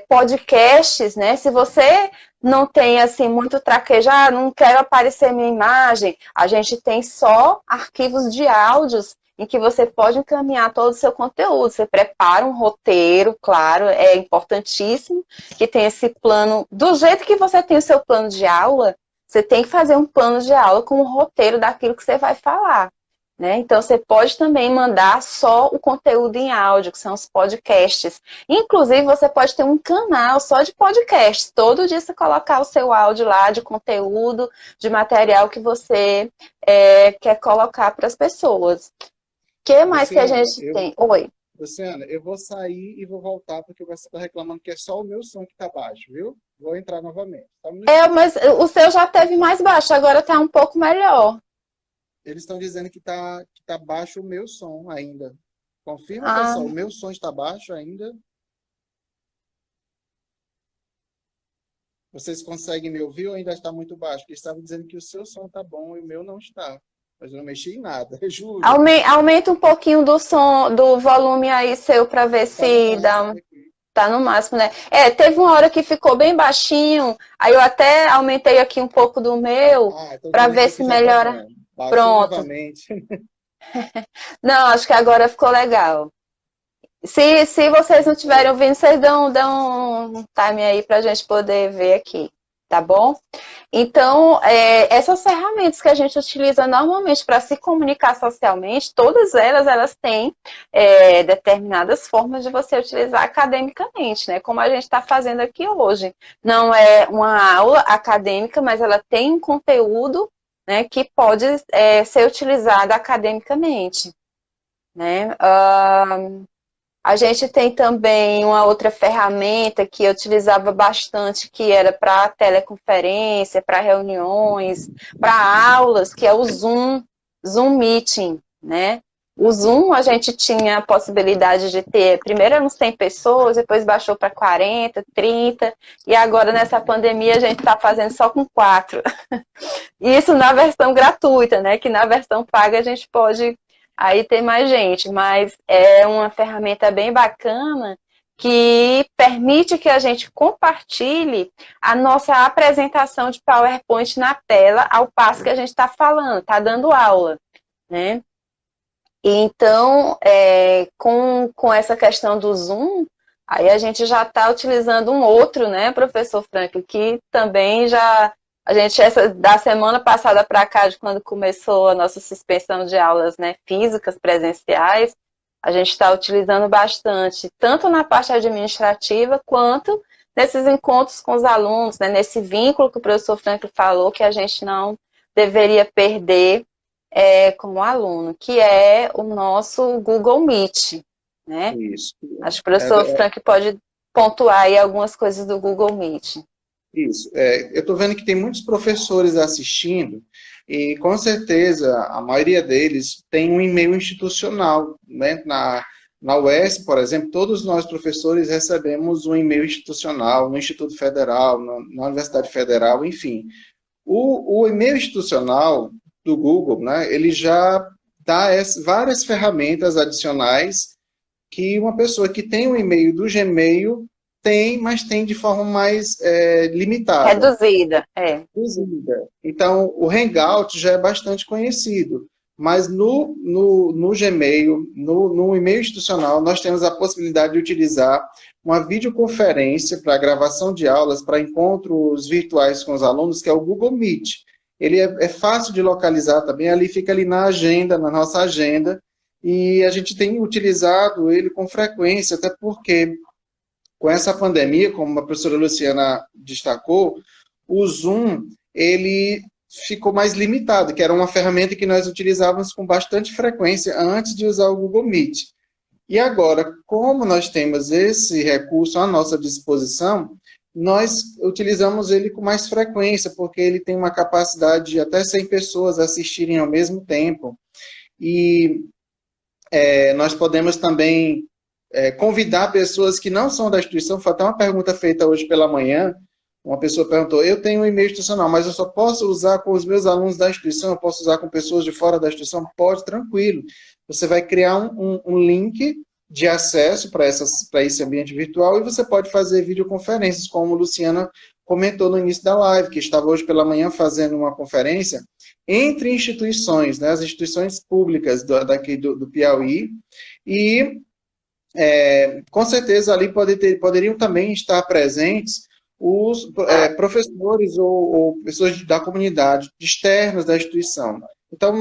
podcasts, né? Se você não tem, assim, muito traquejar, não quero aparecer minha imagem, a gente tem só arquivos de áudios em que você pode encaminhar todo o seu conteúdo. Você prepara um roteiro, claro, é importantíssimo que tenha esse plano. Do jeito que você tem o seu plano de aula, você tem que fazer um plano de aula com um roteiro daquilo que você vai falar, né? Então, você pode também mandar só o conteúdo em áudio, que são os podcasts. Inclusive, você pode ter um canal só de podcasts. Todo dia você colocar o seu áudio lá de conteúdo, de material que você quer colocar para as pessoas. O que mais que a gente tem? Oi. Luciana, eu vou sair e vou voltar, porque você está reclamando que é só o meu som que está baixo, viu? Vou entrar novamente. Mas o seu já teve mais baixo, agora está um pouco melhor. Eles estão dizendo que tá baixo o meu som ainda. Confirma, pessoal, o meu som está baixo ainda? Vocês conseguem me ouvir ou ainda está muito baixo? Porque eles estavam dizendo que o seu som está bom e o meu não está. Mas eu não mexi em nada, eu juro. Aumenta um pouquinho do som, do volume aí seu para ver se dá. Tá no máximo, né? Teve uma hora que ficou bem baixinho, aí eu até aumentei aqui um pouco do meu para ver se melhora. Pronto. Não, acho que agora ficou legal. Se vocês não estiverem ouvindo, vocês dão um time aí para a gente poder ver aqui, tá bom? Então, essas ferramentas que a gente utiliza normalmente para se comunicar socialmente, todas elas têm determinadas formas de você utilizar academicamente, né? Como a gente está fazendo aqui hoje. Não é uma aula acadêmica, mas ela tem um conteúdo, né, que pode ser utilizado academicamente, né? A gente tem também uma outra ferramenta que eu utilizava bastante, que era para teleconferência, para reuniões, para aulas, que é o Zoom Meeting, né? O Zoom, a gente tinha a possibilidade de ter, primeiro eram 100 pessoas, depois baixou para 40, 30, e agora nessa pandemia a gente está fazendo só com 4. Isso na versão gratuita, né? Que na versão paga a gente pode aí ter mais gente, mas é uma ferramenta bem bacana que permite que a gente compartilhe a nossa apresentação de PowerPoint na tela ao passo que a gente está falando, está dando aula, né? Então, com essa questão do Zoom, aí a gente já está utilizando um outro, né, professor Franklin, que também já, a gente, da semana passada para cá, de quando começou a nossa suspensão de aulas, né, físicas, presenciais, a gente está utilizando bastante, tanto na parte administrativa, quanto nesses encontros com os alunos, né, nesse vínculo que o professor Franklin falou, que a gente não deveria perder, como aluno, que é o nosso Google Meet, né? Isso. Acho que o professor Frank pode pontuar aí algumas coisas do Google Meet. Isso. Eu estou vendo que tem muitos professores assistindo e, com certeza, a maioria deles tem um e-mail institucional, né? Na UES, por exemplo, todos nós professores recebemos um e-mail institucional no Instituto Federal, na Universidade Federal, enfim. O e-mail institucional do Google, né, ele já dá várias ferramentas adicionais que uma pessoa que tem um e-mail do Gmail tem, mas tem de forma mais limitada. Reduzida. Então, o Hangout já é bastante conhecido, mas no Gmail, no e-mail institucional, nós temos a possibilidade de utilizar uma videoconferência para gravação de aulas, para encontros virtuais com os alunos, que é o Google Meet. Ele é fácil de localizar também, ali fica ali na agenda, na nossa agenda, e a gente tem utilizado ele com frequência, até porque com essa pandemia, como a professora Luciana destacou, o Zoom, ele ficou mais limitado, que era uma ferramenta que nós utilizávamos com bastante frequência antes de usar o Google Meet. E agora, como nós temos esse recurso à nossa disposição, nós utilizamos ele com mais frequência, porque ele tem uma capacidade de até 100 pessoas assistirem ao mesmo tempo. E nós podemos também convidar pessoas que não são da instituição. Foi até uma pergunta feita hoje pela manhã. Uma pessoa perguntou, eu tenho um e-mail institucional, mas eu só posso usar com os meus alunos da instituição, eu posso usar com pessoas de fora da instituição? Pode, tranquilo. Você vai criar um link de acesso para esse ambiente virtual e você pode fazer videoconferências, como a Luciana comentou no início da live, que estava hoje pela manhã fazendo uma conferência entre instituições, né, as instituições públicas daqui do Piauí, e com certeza ali poderiam também estar presentes os professores ou pessoas da comunidade externas da instituição. Então,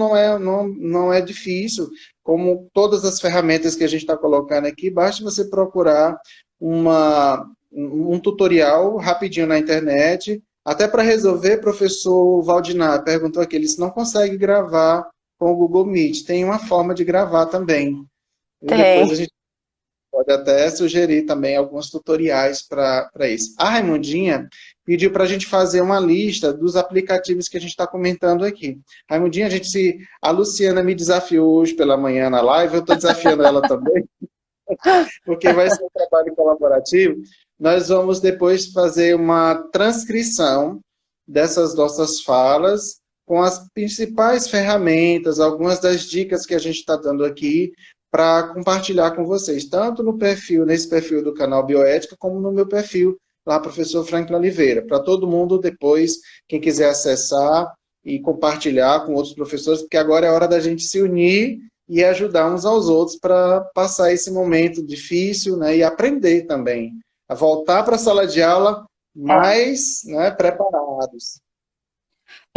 não é difícil, como todas as ferramentas que a gente está colocando aqui, basta você procurar um tutorial rapidinho na internet, até para resolver. Professor Valdinar perguntou aqui, ele não consegue gravar com o Google Meet, tem uma forma de gravar também. E depois a gente pode até sugerir também alguns tutoriais para isso. A Raimundinha pediu para a gente fazer uma lista dos aplicativos que a gente está comentando aqui. Raimundinha, a Luciana me desafiou hoje pela manhã na live, eu estou desafiando ela também, porque vai ser um trabalho colaborativo. Nós vamos depois fazer uma transcrição dessas nossas falas com as principais ferramentas, algumas das dicas que a gente está dando aqui, para compartilhar com vocês, tanto nesse perfil do canal Bioética, como no meu perfil, lá, professor Franklin Oliveira, para todo mundo depois, quem quiser acessar e compartilhar com outros professores, porque agora é hora da gente se unir e ajudar uns aos outros para passar esse momento difícil, né, e aprender também, a voltar para a sala de aula mais preparados.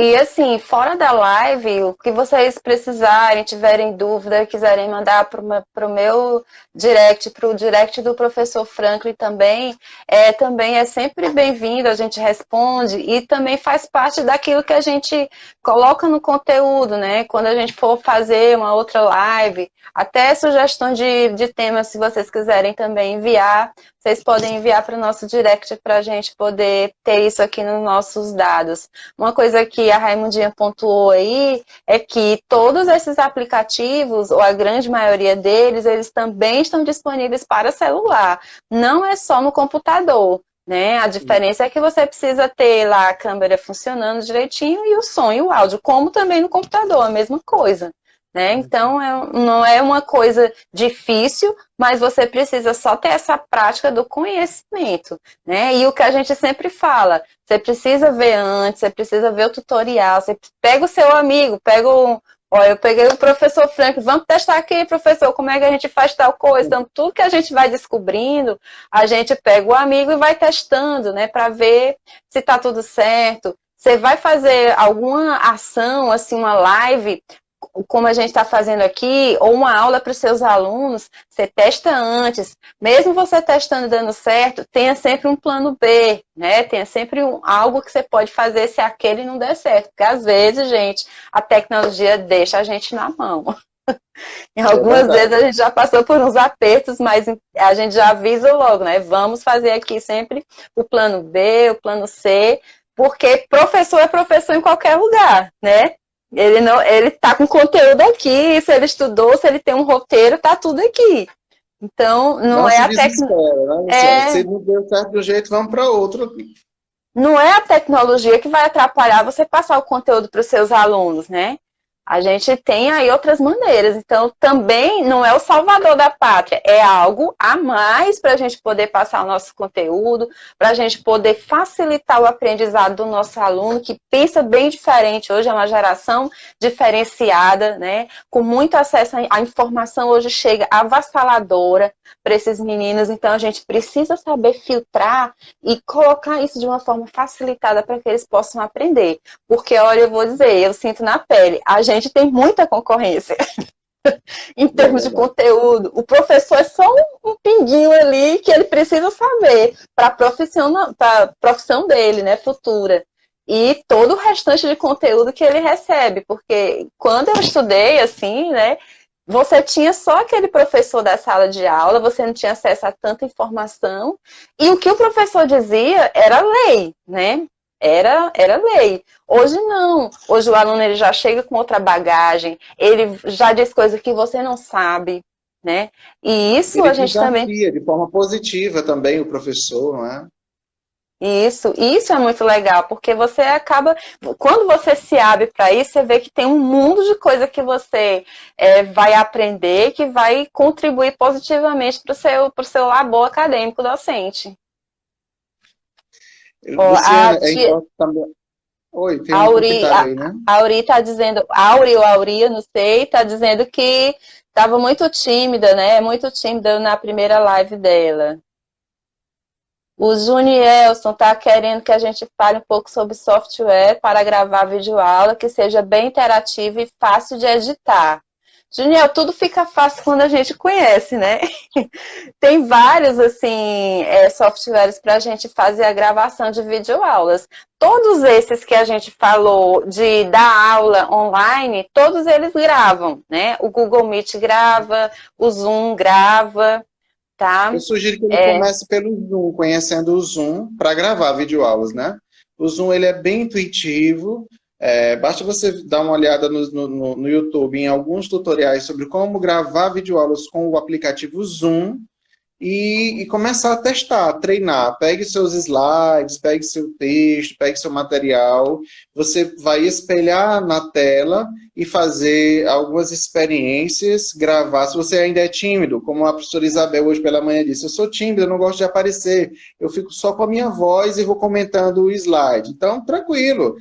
E assim, fora da live, o que vocês precisarem, tiverem dúvida, quiserem mandar para o meu direct, para o direct do professor Franklin também é sempre bem-vindo, a gente responde e também faz parte daquilo que a gente coloca no conteúdo, né? Quando a gente for fazer uma outra live, até sugestões de temas, se vocês quiserem também enviar, vocês podem enviar para o nosso direct para a gente poder ter isso aqui nos nossos dados. Uma coisa coisa que a Raimundinha pontuou aí é que todos esses aplicativos, ou a grande maioria deles, eles também estão disponíveis para celular. Não é só no computador, né? A diferença é que você precisa ter lá a câmera funcionando direitinho e o som e o áudio, como também no computador, a mesma coisa. Né? Então, não é uma coisa difícil, mas você precisa só ter essa prática do conhecimento, né? E o que a gente sempre fala, você precisa ver antes, você precisa ver o tutorial, você pega o seu amigo, eu peguei o professor Frank, vamos testar aqui, professor, como é que a gente faz tal coisa? Então, tudo que a gente vai descobrindo, a gente pega o amigo e vai testando, né? Para ver se está tudo certo. Você vai fazer alguma ação, assim, uma live, como a gente está fazendo aqui, ou uma aula para os seus alunos, você testa antes. Mesmo você testando e dando certo, tenha sempre um plano B, né? Tenha sempre algo que você pode fazer se aquele não der certo. Porque às vezes, gente, a tecnologia deixa a gente na mão. Em algumas vezes a gente já passou por uns apertos, mas a gente já avisa logo, né? Vamos fazer aqui sempre o plano B, o plano C, porque professor é professor em qualquer lugar, né? Ele tá com conteúdo aqui, se ele estudou, se ele tem um roteiro, tá tudo aqui. Então, não é a tecnologia. Né? Se não deu certo do jeito, vamos para outro. Não é a tecnologia que vai atrapalhar você passar o conteúdo para os seus alunos, né? A gente tem aí outras maneiras. Então, também não é o salvador da pátria. É algo a mais para a gente poder passar o nosso conteúdo, para a gente poder facilitar o aprendizado do nosso aluno, que pensa bem diferente. Hoje é uma geração diferenciada, né? Com muito acesso à informação, hoje chega avassaladora para esses meninos. Então, a gente precisa saber filtrar e colocar isso de uma forma facilitada para que eles possam aprender. Porque, olha, eu vou dizer, eu sinto na pele, a gente tem muita concorrência em termos de conteúdo. O professor é só um pinguinho ali que ele precisa saber para a profissão dele, né, futura. E todo o restante de conteúdo que ele recebe. Porque quando eu estudei, assim, né, você tinha só aquele professor da sala de aula, você não tinha acesso a tanta informação. E o que o professor dizia era lei, né? Era lei. Hoje não. Hoje o aluno ele já chega com outra bagagem, ele já diz coisas que você não sabe, né? E isso ele a gente também... de forma positiva também o professor, não é? Isso é muito legal, porque você acaba, quando você se abre para isso, você vê que tem um mundo de coisa que você vai aprender, que vai contribuir positivamente para o seu labor acadêmico docente. Luciana, é importante também... Oi, tem um comentário aí, né? A Auri está dizendo, Auri ou Auria, não sei, está dizendo que estava muito tímida, né? Muito tímida na primeira live dela. O Junielson está querendo que a gente fale um pouco sobre software para gravar videoaula, que seja bem interativo e fácil de editar. Juniel, tudo fica fácil quando a gente conhece, né? Tem vários, assim, softwares para a gente fazer a gravação de videoaulas. Todos esses que a gente falou de dar aula online, todos eles gravam, né? O Google Meet grava, o Zoom grava, tá? Eu sugiro que ele comece pelo Zoom, conhecendo o Zoom, para gravar videoaulas, né? O Zoom, ele é bem intuitivo. Basta você dar uma olhada no YouTube em alguns tutoriais sobre como gravar videoaulas com o aplicativo Zoom e começar a testar, treinar. Pegue seus slides, pegue seu texto, pegue seu material. Você vai espelhar na tela e fazer algumas experiências, gravar. Se você ainda é tímido, como a professora Isabel hoje pela manhã disse, eu sou tímido, eu não gosto de aparecer, eu fico só com a minha voz e vou comentando o slide. Então, tranquilo.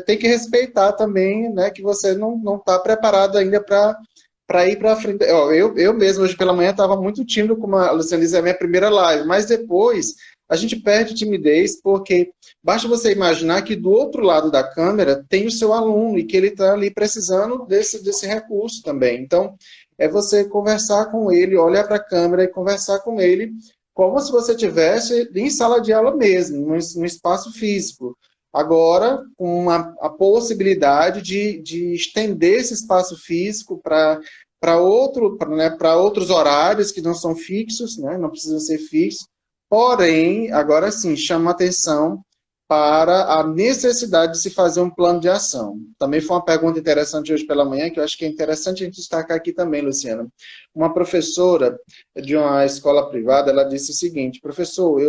Tem que respeitar também, né, que você não está preparado ainda para ir para frente. Eu mesmo, hoje pela manhã, estava muito tímido, como a Luciana disse, é a minha primeira live, mas depois a gente perde timidez, porque basta você imaginar que do outro lado da câmera tem o seu aluno e que ele está ali precisando desse recurso também. Então, é você conversar com ele, olhar para a câmera e conversar com ele como se você estivesse em sala de aula mesmo, num espaço físico. Agora, com a possibilidade de estender esse espaço físico para outros horários que não são fixos, né, não precisam ser fixos. Porém, agora sim, chama a atenção para a necessidade de se fazer um plano de ação? Também foi uma pergunta interessante hoje pela manhã, que eu acho que é interessante a gente destacar aqui também, Luciana. Uma professora de uma escola privada, ela disse o seguinte: professor,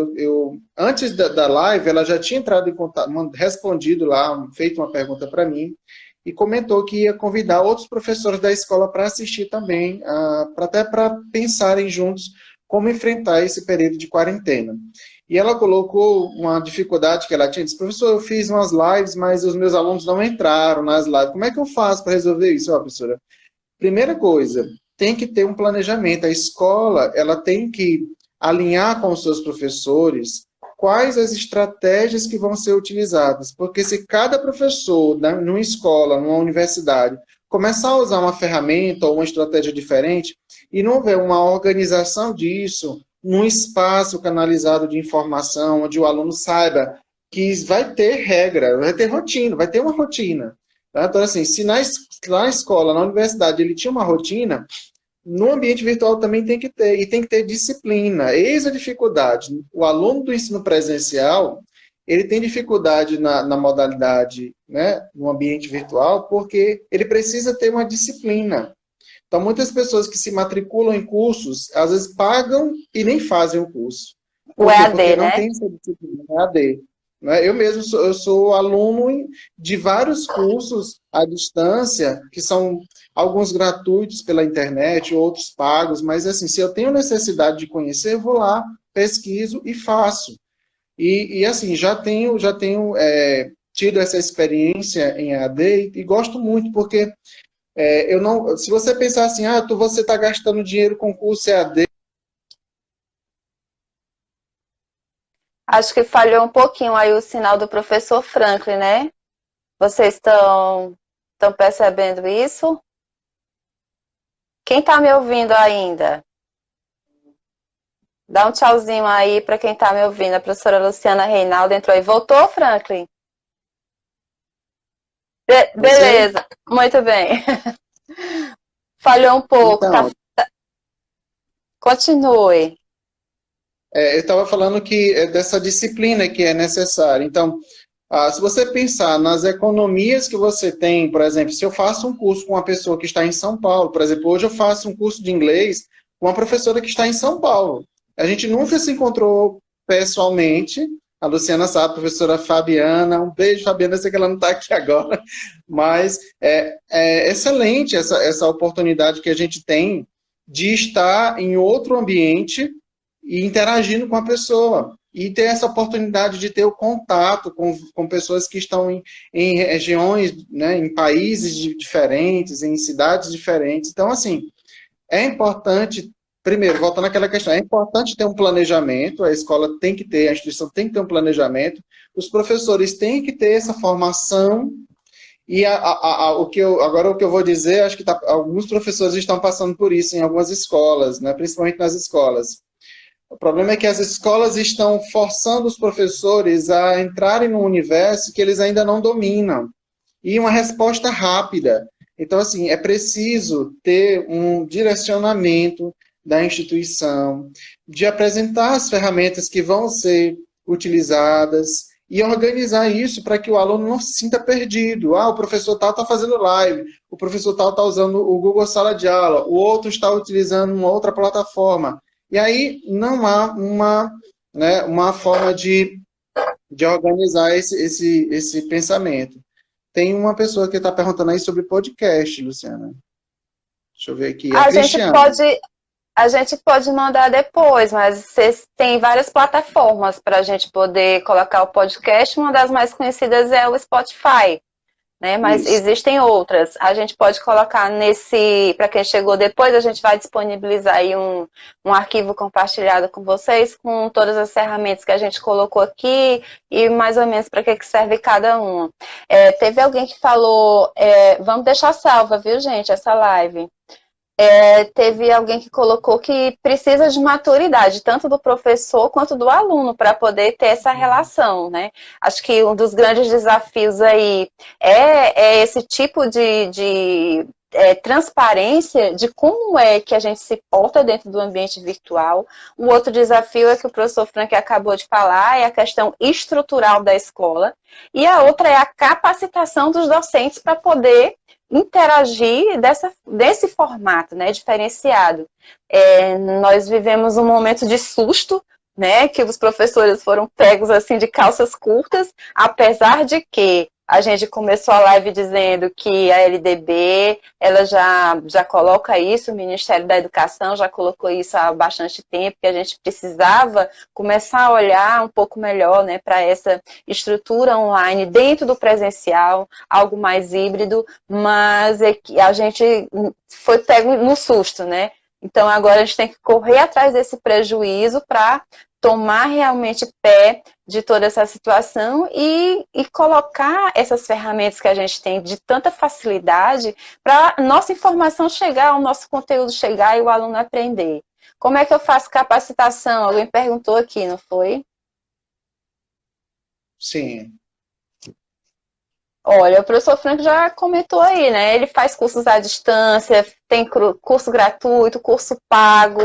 antes da live, ela já tinha entrado em contato, respondido lá, feito uma pergunta para mim, e comentou que ia convidar outros professores da escola para assistir também, até para pensarem juntos como enfrentar esse período de quarentena. E ela colocou uma dificuldade que ela tinha. Disse: professor, eu fiz umas lives, mas os meus alunos não entraram nas lives. Como é que eu faço para resolver isso? Ó, professora, primeira coisa, tem que ter um planejamento. A escola, ela tem que alinhar com os seus professores quais as estratégias que vão ser utilizadas. Porque se cada professor, né, numa escola, numa universidade, começar a usar uma ferramenta ou uma estratégia diferente e não houver uma organização disso, num espaço canalizado de informação, onde o aluno saiba que vai ter regra, vai ter rotina, vai ter uma rotina. Tá? Então, assim, se na escola, na universidade, ele tinha uma rotina, no ambiente virtual também tem que ter, e tem que ter disciplina. Eis a dificuldade. O aluno do ensino presencial, ele tem dificuldade na modalidade, né, no ambiente virtual, porque ele precisa ter uma disciplina. Então, muitas pessoas que se matriculam em cursos, às vezes pagam e nem fazem o curso. O Por quê? EAD, Porque não né? tem essa disciplina, EAD. Né? Eu mesmo sou aluno de vários cursos à distância, que são alguns gratuitos pela internet, outros pagos, mas assim, se eu tenho necessidade de conhecer, eu vou lá, pesquiso e faço. E assim, já tenho tido essa experiência em EAD e gosto muito, porque eu não, se você pensar assim, você está gastando dinheiro com curso EAD. Acho que falhou um pouquinho aí o sinal do professor Franklin, né? Vocês estão percebendo isso? Quem está me ouvindo ainda? Dá um tchauzinho aí para quem está me ouvindo. A professora Luciana Reinaldo entrou aí. Voltou, Franklin? Beleza, muito bem. Falhou um pouco. Então, Continue. eu estava falando que dessa disciplina que é necessária. Então, se você pensar nas economias que você tem, por exemplo, se eu faço um curso com uma pessoa que está em São Paulo, por exemplo, hoje eu faço um curso de inglês com uma professora que está em São Paulo. A gente nunca se encontrou pessoalmente. A Luciana sabe, a professora Fabiana, um beijo, Fabiana, eu sei que ela não está aqui agora, mas é excelente essa oportunidade que a gente tem de estar em outro ambiente e interagindo com a pessoa. E ter essa oportunidade de ter o contato com pessoas que estão em regiões, né, em países diferentes, em cidades diferentes. Então, assim, é importante, primeiro, voltando àquela questão, é importante ter um planejamento, a escola tem que ter, a instituição tem que ter um planejamento, os professores têm que ter essa formação, e agora o que eu vou dizer, acho que alguns professores estão passando por isso em algumas escolas, né, principalmente nas escolas. O problema é que as escolas estão forçando os professores a entrarem num universo que eles ainda não dominam. E uma resposta rápida. Então, assim, é preciso ter um direcionamento da instituição, de apresentar as ferramentas que vão ser utilizadas e organizar isso para que o aluno não se sinta perdido. O professor tal está fazendo live, o professor tal está usando o Google Sala de Aula, o outro está utilizando uma outra plataforma. E aí não há uma forma de organizar esse pensamento. Tem uma pessoa que está perguntando aí sobre podcast, Luciana. Deixa eu ver aqui. A gente pode mandar depois, mas vocês têm várias plataformas para a gente poder colocar o podcast. Uma das mais conhecidas é o Spotify, né? Mas Isso. Existem outras. A gente pode colocar para quem chegou depois, a gente vai disponibilizar aí um arquivo compartilhado com vocês, com todas as ferramentas que a gente colocou aqui e mais ou menos para que serve cada uma. Teve alguém que falou, vamos deixar salva, viu, gente, essa live. Teve alguém que colocou que precisa de maturidade, tanto do professor quanto do aluno, para poder ter essa relação, né? Acho que um dos grandes desafios aí é esse tipo de transparência de como é que a gente se porta dentro do ambiente virtual. O outro desafio é que o professor Frank acabou de falar, é a questão estrutural da escola. E a outra é a capacitação dos docentes para poder interagir desse formato, né, diferenciado. Nós vivemos um momento de susto, né, que os professores foram pegos assim de calças curtas, apesar de que a gente começou a live dizendo que a LDB, ela já coloca isso, o Ministério da Educação já colocou isso há bastante tempo, que a gente precisava começar a olhar um pouco melhor, né, para essa estrutura online dentro do presencial, algo mais híbrido, mas a gente foi pego no susto, né? Então agora a gente tem que correr atrás desse prejuízo para tomar realmente pé de toda essa situação e colocar essas ferramentas que a gente tem de tanta facilidade para a nossa informação chegar, o nosso conteúdo chegar e o aluno aprender. Como é que eu faço capacitação? Alguém perguntou aqui, não foi? Sim. Olha, o professor Frank já comentou aí, né? Ele faz cursos à distância, tem curso gratuito, curso pago,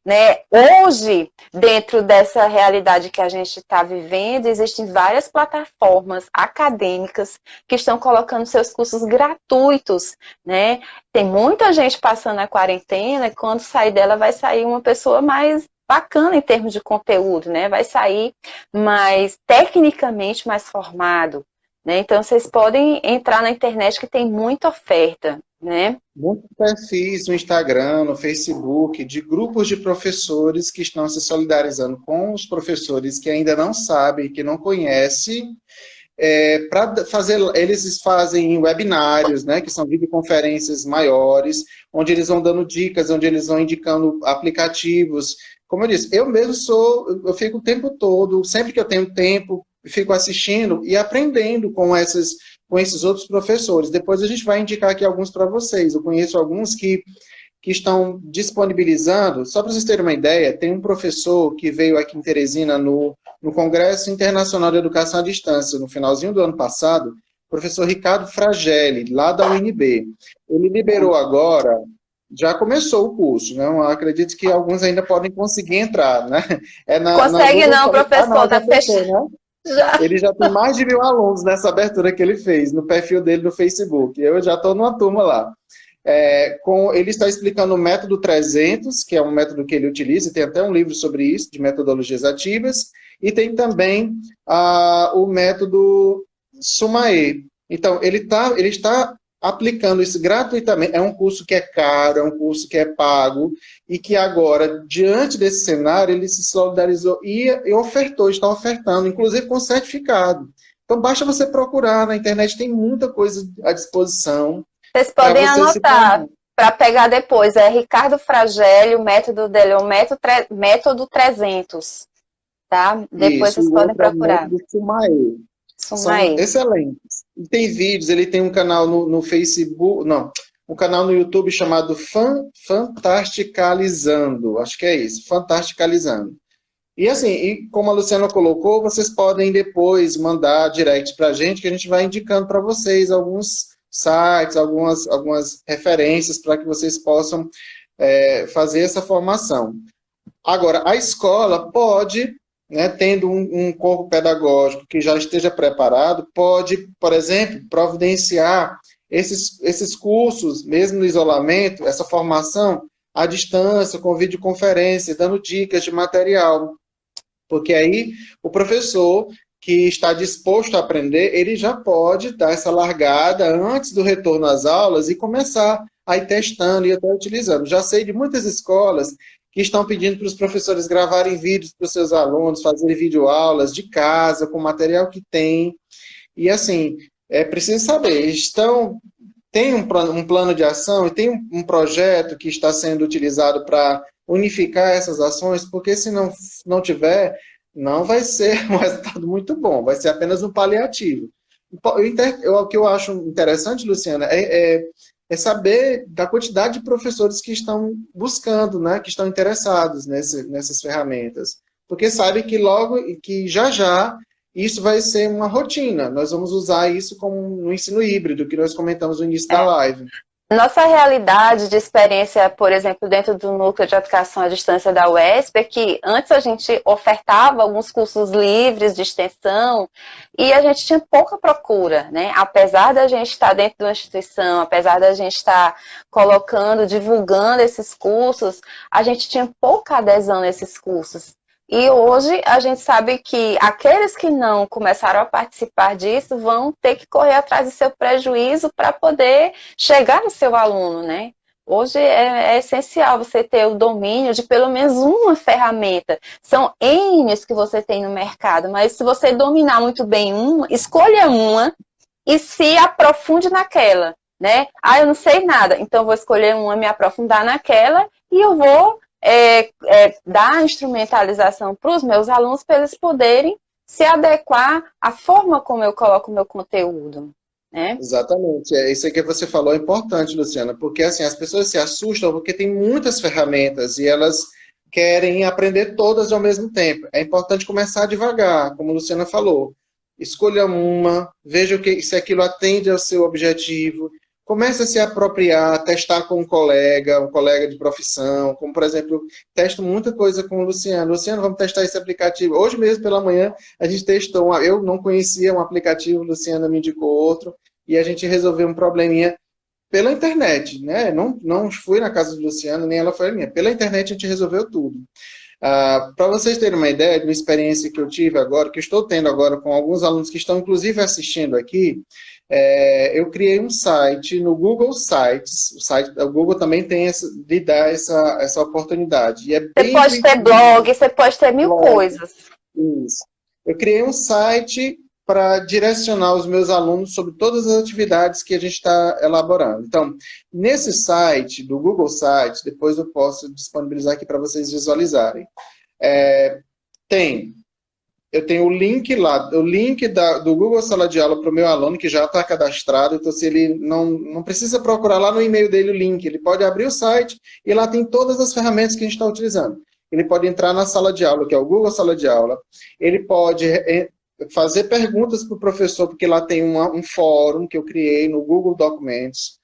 né? Hoje, dentro dessa realidade que a gente está vivendo, existem várias plataformas acadêmicas que estão colocando seus cursos gratuitos, né? Tem muita gente passando a quarentena e quando sair dela vai sair uma pessoa mais bacana em termos de conteúdo, né? Vai sair mais tecnicamente mais formado. Né? Então, vocês podem entrar na internet que tem muita oferta, né? Muitos perfis no Instagram, no Facebook, de grupos de professores que estão se solidarizando com os professores que ainda não sabem, que não conhecem, para fazer, eles fazem webinários, né, que são videoconferências maiores, onde eles vão dando dicas, onde eles vão indicando aplicativos. Como eu disse, eu mesmo eu fico o tempo todo, sempre que eu tenho tempo, fico assistindo e aprendendo com esses outros professores. Depois a gente vai indicar aqui alguns para vocês. Eu conheço alguns que estão disponibilizando. Só para vocês terem uma ideia, tem um professor que veio aqui em Teresina no Congresso Internacional de Educação à Distância, no finalzinho do ano passado, o professor Ricardo Fragelli, lá da UNB. Ele liberou agora, já começou o curso, né? Eu acredito que alguns ainda podem conseguir entrar, né? Consegue não, professor, tá fechado. Né? Ele já tem mais de 1.000 alunos nessa abertura que ele fez, no perfil dele no Facebook. Eu já estou numa turma lá. Ele está explicando o método 300, que é um método que ele utiliza, tem até um livro sobre isso, de metodologias ativas, e tem também o método Sumae. Então, ele está aplicando isso gratuitamente. É um curso que é caro, é um curso que é pago, e que agora, diante desse cenário, ele se solidarizou e ofertou, está ofertando, inclusive com certificado. Então, basta você procurar na internet, tem muita coisa à disposição. Vocês podem anotar para pegar depois. É Ricardo Fragelli, o método dele é o método 300. Tá? Depois isso, vocês podem procurar. É o método Sumae. São excelentes. Tem vídeos, ele tem um canal no Facebook, não, um canal no YouTube chamado Fantasticalizando, acho que é isso, Fantasticalizando. E assim, como a Luciana colocou, vocês podem depois mandar direct para a gente, que a gente vai indicando para vocês alguns sites, algumas referências para que vocês possam fazer essa formação. Agora, a escola pode, né, tendo um corpo pedagógico que já esteja preparado, pode, por exemplo, providenciar esses cursos, mesmo no isolamento, essa formação à distância, com videoconferência, dando dicas de material. Porque aí o professor que está disposto a aprender, ele já pode dar essa largada antes do retorno às aulas e começar a ir testando e até utilizando. Já sei de muitas escolas que estão pedindo para os professores gravarem vídeos para os seus alunos, fazerem videoaulas de casa, com o material que tem. E assim, preciso saber, tem um plano de ação e tem um projeto que está sendo utilizado para unificar essas ações, porque se não tiver, não vai ser um resultado muito bom, vai ser apenas um paliativo. O que eu acho interessante, Luciana, é saber da quantidade de professores que estão buscando, né, que estão interessados nessas ferramentas. Porque sabe que já isso vai ser uma rotina. Nós vamos usar isso como no ensino híbrido, que nós comentamos no início da live. Nossa realidade de experiência, por exemplo, dentro do Núcleo de Aplicação à Distância da UESP, é que antes a gente ofertava alguns cursos livres de extensão e a gente tinha pouca procura, né? Apesar da gente estar dentro de uma instituição, apesar da gente estar colocando, divulgando esses cursos, a gente tinha pouca adesão nesses cursos. E hoje a gente sabe que aqueles que não começaram a participar disso vão ter que correr atrás do seu prejuízo para poder chegar no seu aluno, né? Hoje é essencial você ter o domínio de pelo menos uma ferramenta. São N que você tem no mercado, mas se você dominar muito bem uma, escolha uma e se aprofunde naquela, né? Ah, eu não sei nada, então vou escolher uma, me aprofundar naquela e eu vou dar instrumentalização para os meus alunos para eles poderem se adequar à forma como eu coloco o meu conteúdo. Né? Exatamente. Isso aí que você falou é importante, Luciana, porque assim, as pessoas se assustam porque tem muitas ferramentas e elas querem aprender todas ao mesmo tempo. É importante começar devagar, como a Luciana falou. Escolha uma, veja se aquilo atende ao seu objetivo. Comece a se apropriar, testar com um colega de profissão, como, por exemplo, testo muita coisa com o Luciano. Luciano, vamos testar esse aplicativo. Hoje mesmo, pela manhã, a gente testou. Eu não conhecia um aplicativo, o Luciano me indicou outro, e a gente resolveu um probleminha pela internet, né? Não fui na casa do Luciano, nem ela foi a minha. Pela internet a gente resolveu tudo. Para vocês terem uma ideia de uma experiência que eu tive agora, que eu estou tendo agora com alguns alunos que estão, inclusive, assistindo aqui, eu criei um site no Google Sites. O Google também tem de dar essa oportunidade. E você pode ter blog, você pode ter mil coisas. Isso. Eu criei um site para direcionar os meus alunos sobre todas as atividades que a gente está elaborando. Então, nesse site, do Google Sites, depois eu posso disponibilizar aqui para vocês visualizarem. Eu tenho o link lá, o link do Google Sala de Aula para o meu aluno, que já está cadastrado, então se ele não precisa procurar lá no e-mail dele o link, ele pode abrir o site e lá tem todas as ferramentas que a gente está utilizando. Ele pode entrar na sala de aula, que é o Google Sala de Aula, ele pode fazer perguntas para o professor, porque lá tem um fórum que eu criei no Google Documentos.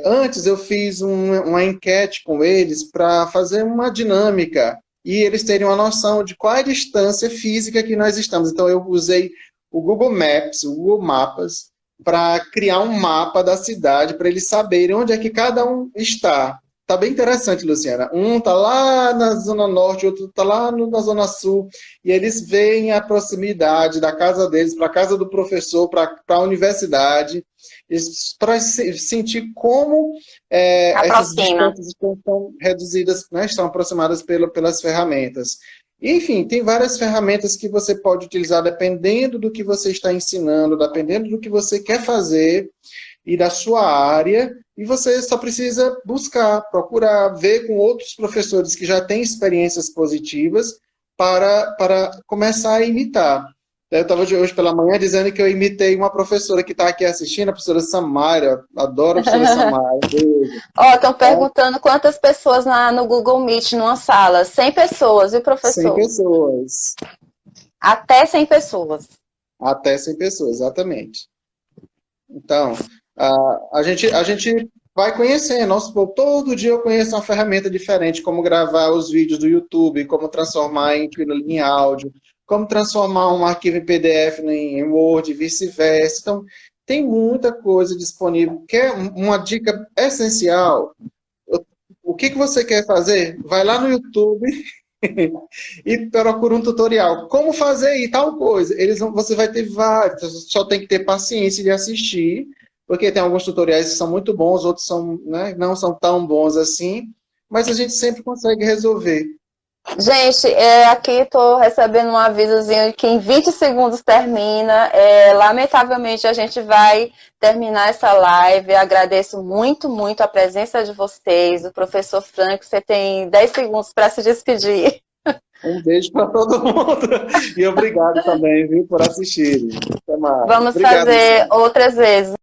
Antes eu fiz uma enquete com eles para fazer uma dinâmica e eles terem uma noção de qual é a distância física que nós estamos. Então eu usei o Google Maps, o Google Mapas, para criar um mapa da cidade, para eles saberem onde é que cada um está. Está bem interessante, Luciana. Um está lá na Zona Norte, outro está lá na Zona Sul, e eles veem a proximidade da casa deles para a casa do professor, para a universidade, para sentir como essas distâncias estão reduzidas, né, estão aproximadas pelas ferramentas. Enfim, tem várias ferramentas que você pode utilizar dependendo do que você está ensinando, dependendo do que você quer fazer e da sua área, e você só precisa buscar, procurar, ver com outros professores que já têm experiências positivas para começar a imitar. Eu estava hoje pela manhã dizendo que eu imitei uma professora que está aqui assistindo, a professora Samara, adoro a professora Samara. Estão perguntando quantas pessoas no Google Meet, numa sala. 100 pessoas, viu, professor? 100 pessoas. Até 100 pessoas. Até 100 pessoas, exatamente. Então, a gente vai conhecendo, todo dia eu conheço uma ferramenta diferente, como gravar os vídeos do YouTube, como transformar em áudio, como transformar um arquivo em PDF em Word, vice-versa. Então, tem muita coisa disponível. Quer uma dica essencial? O que você quer fazer? Vai lá no YouTube e procura um tutorial. Como fazer e tal coisa. Você vai ter vários, só tem que ter paciência de assistir, porque tem alguns tutoriais que são muito bons, outros né, não são tão bons assim, mas a gente sempre consegue resolver. Gente, aqui estou recebendo um avisozinho que em 20 segundos termina. Lamentavelmente, a gente vai terminar essa live. Agradeço muito, muito a presença de vocês. O professor Franco, você tem 10 segundos para se despedir. Um beijo para todo mundo. E obrigado também, viu, por assistirem. Até mais. Vamos fazer outras vezes.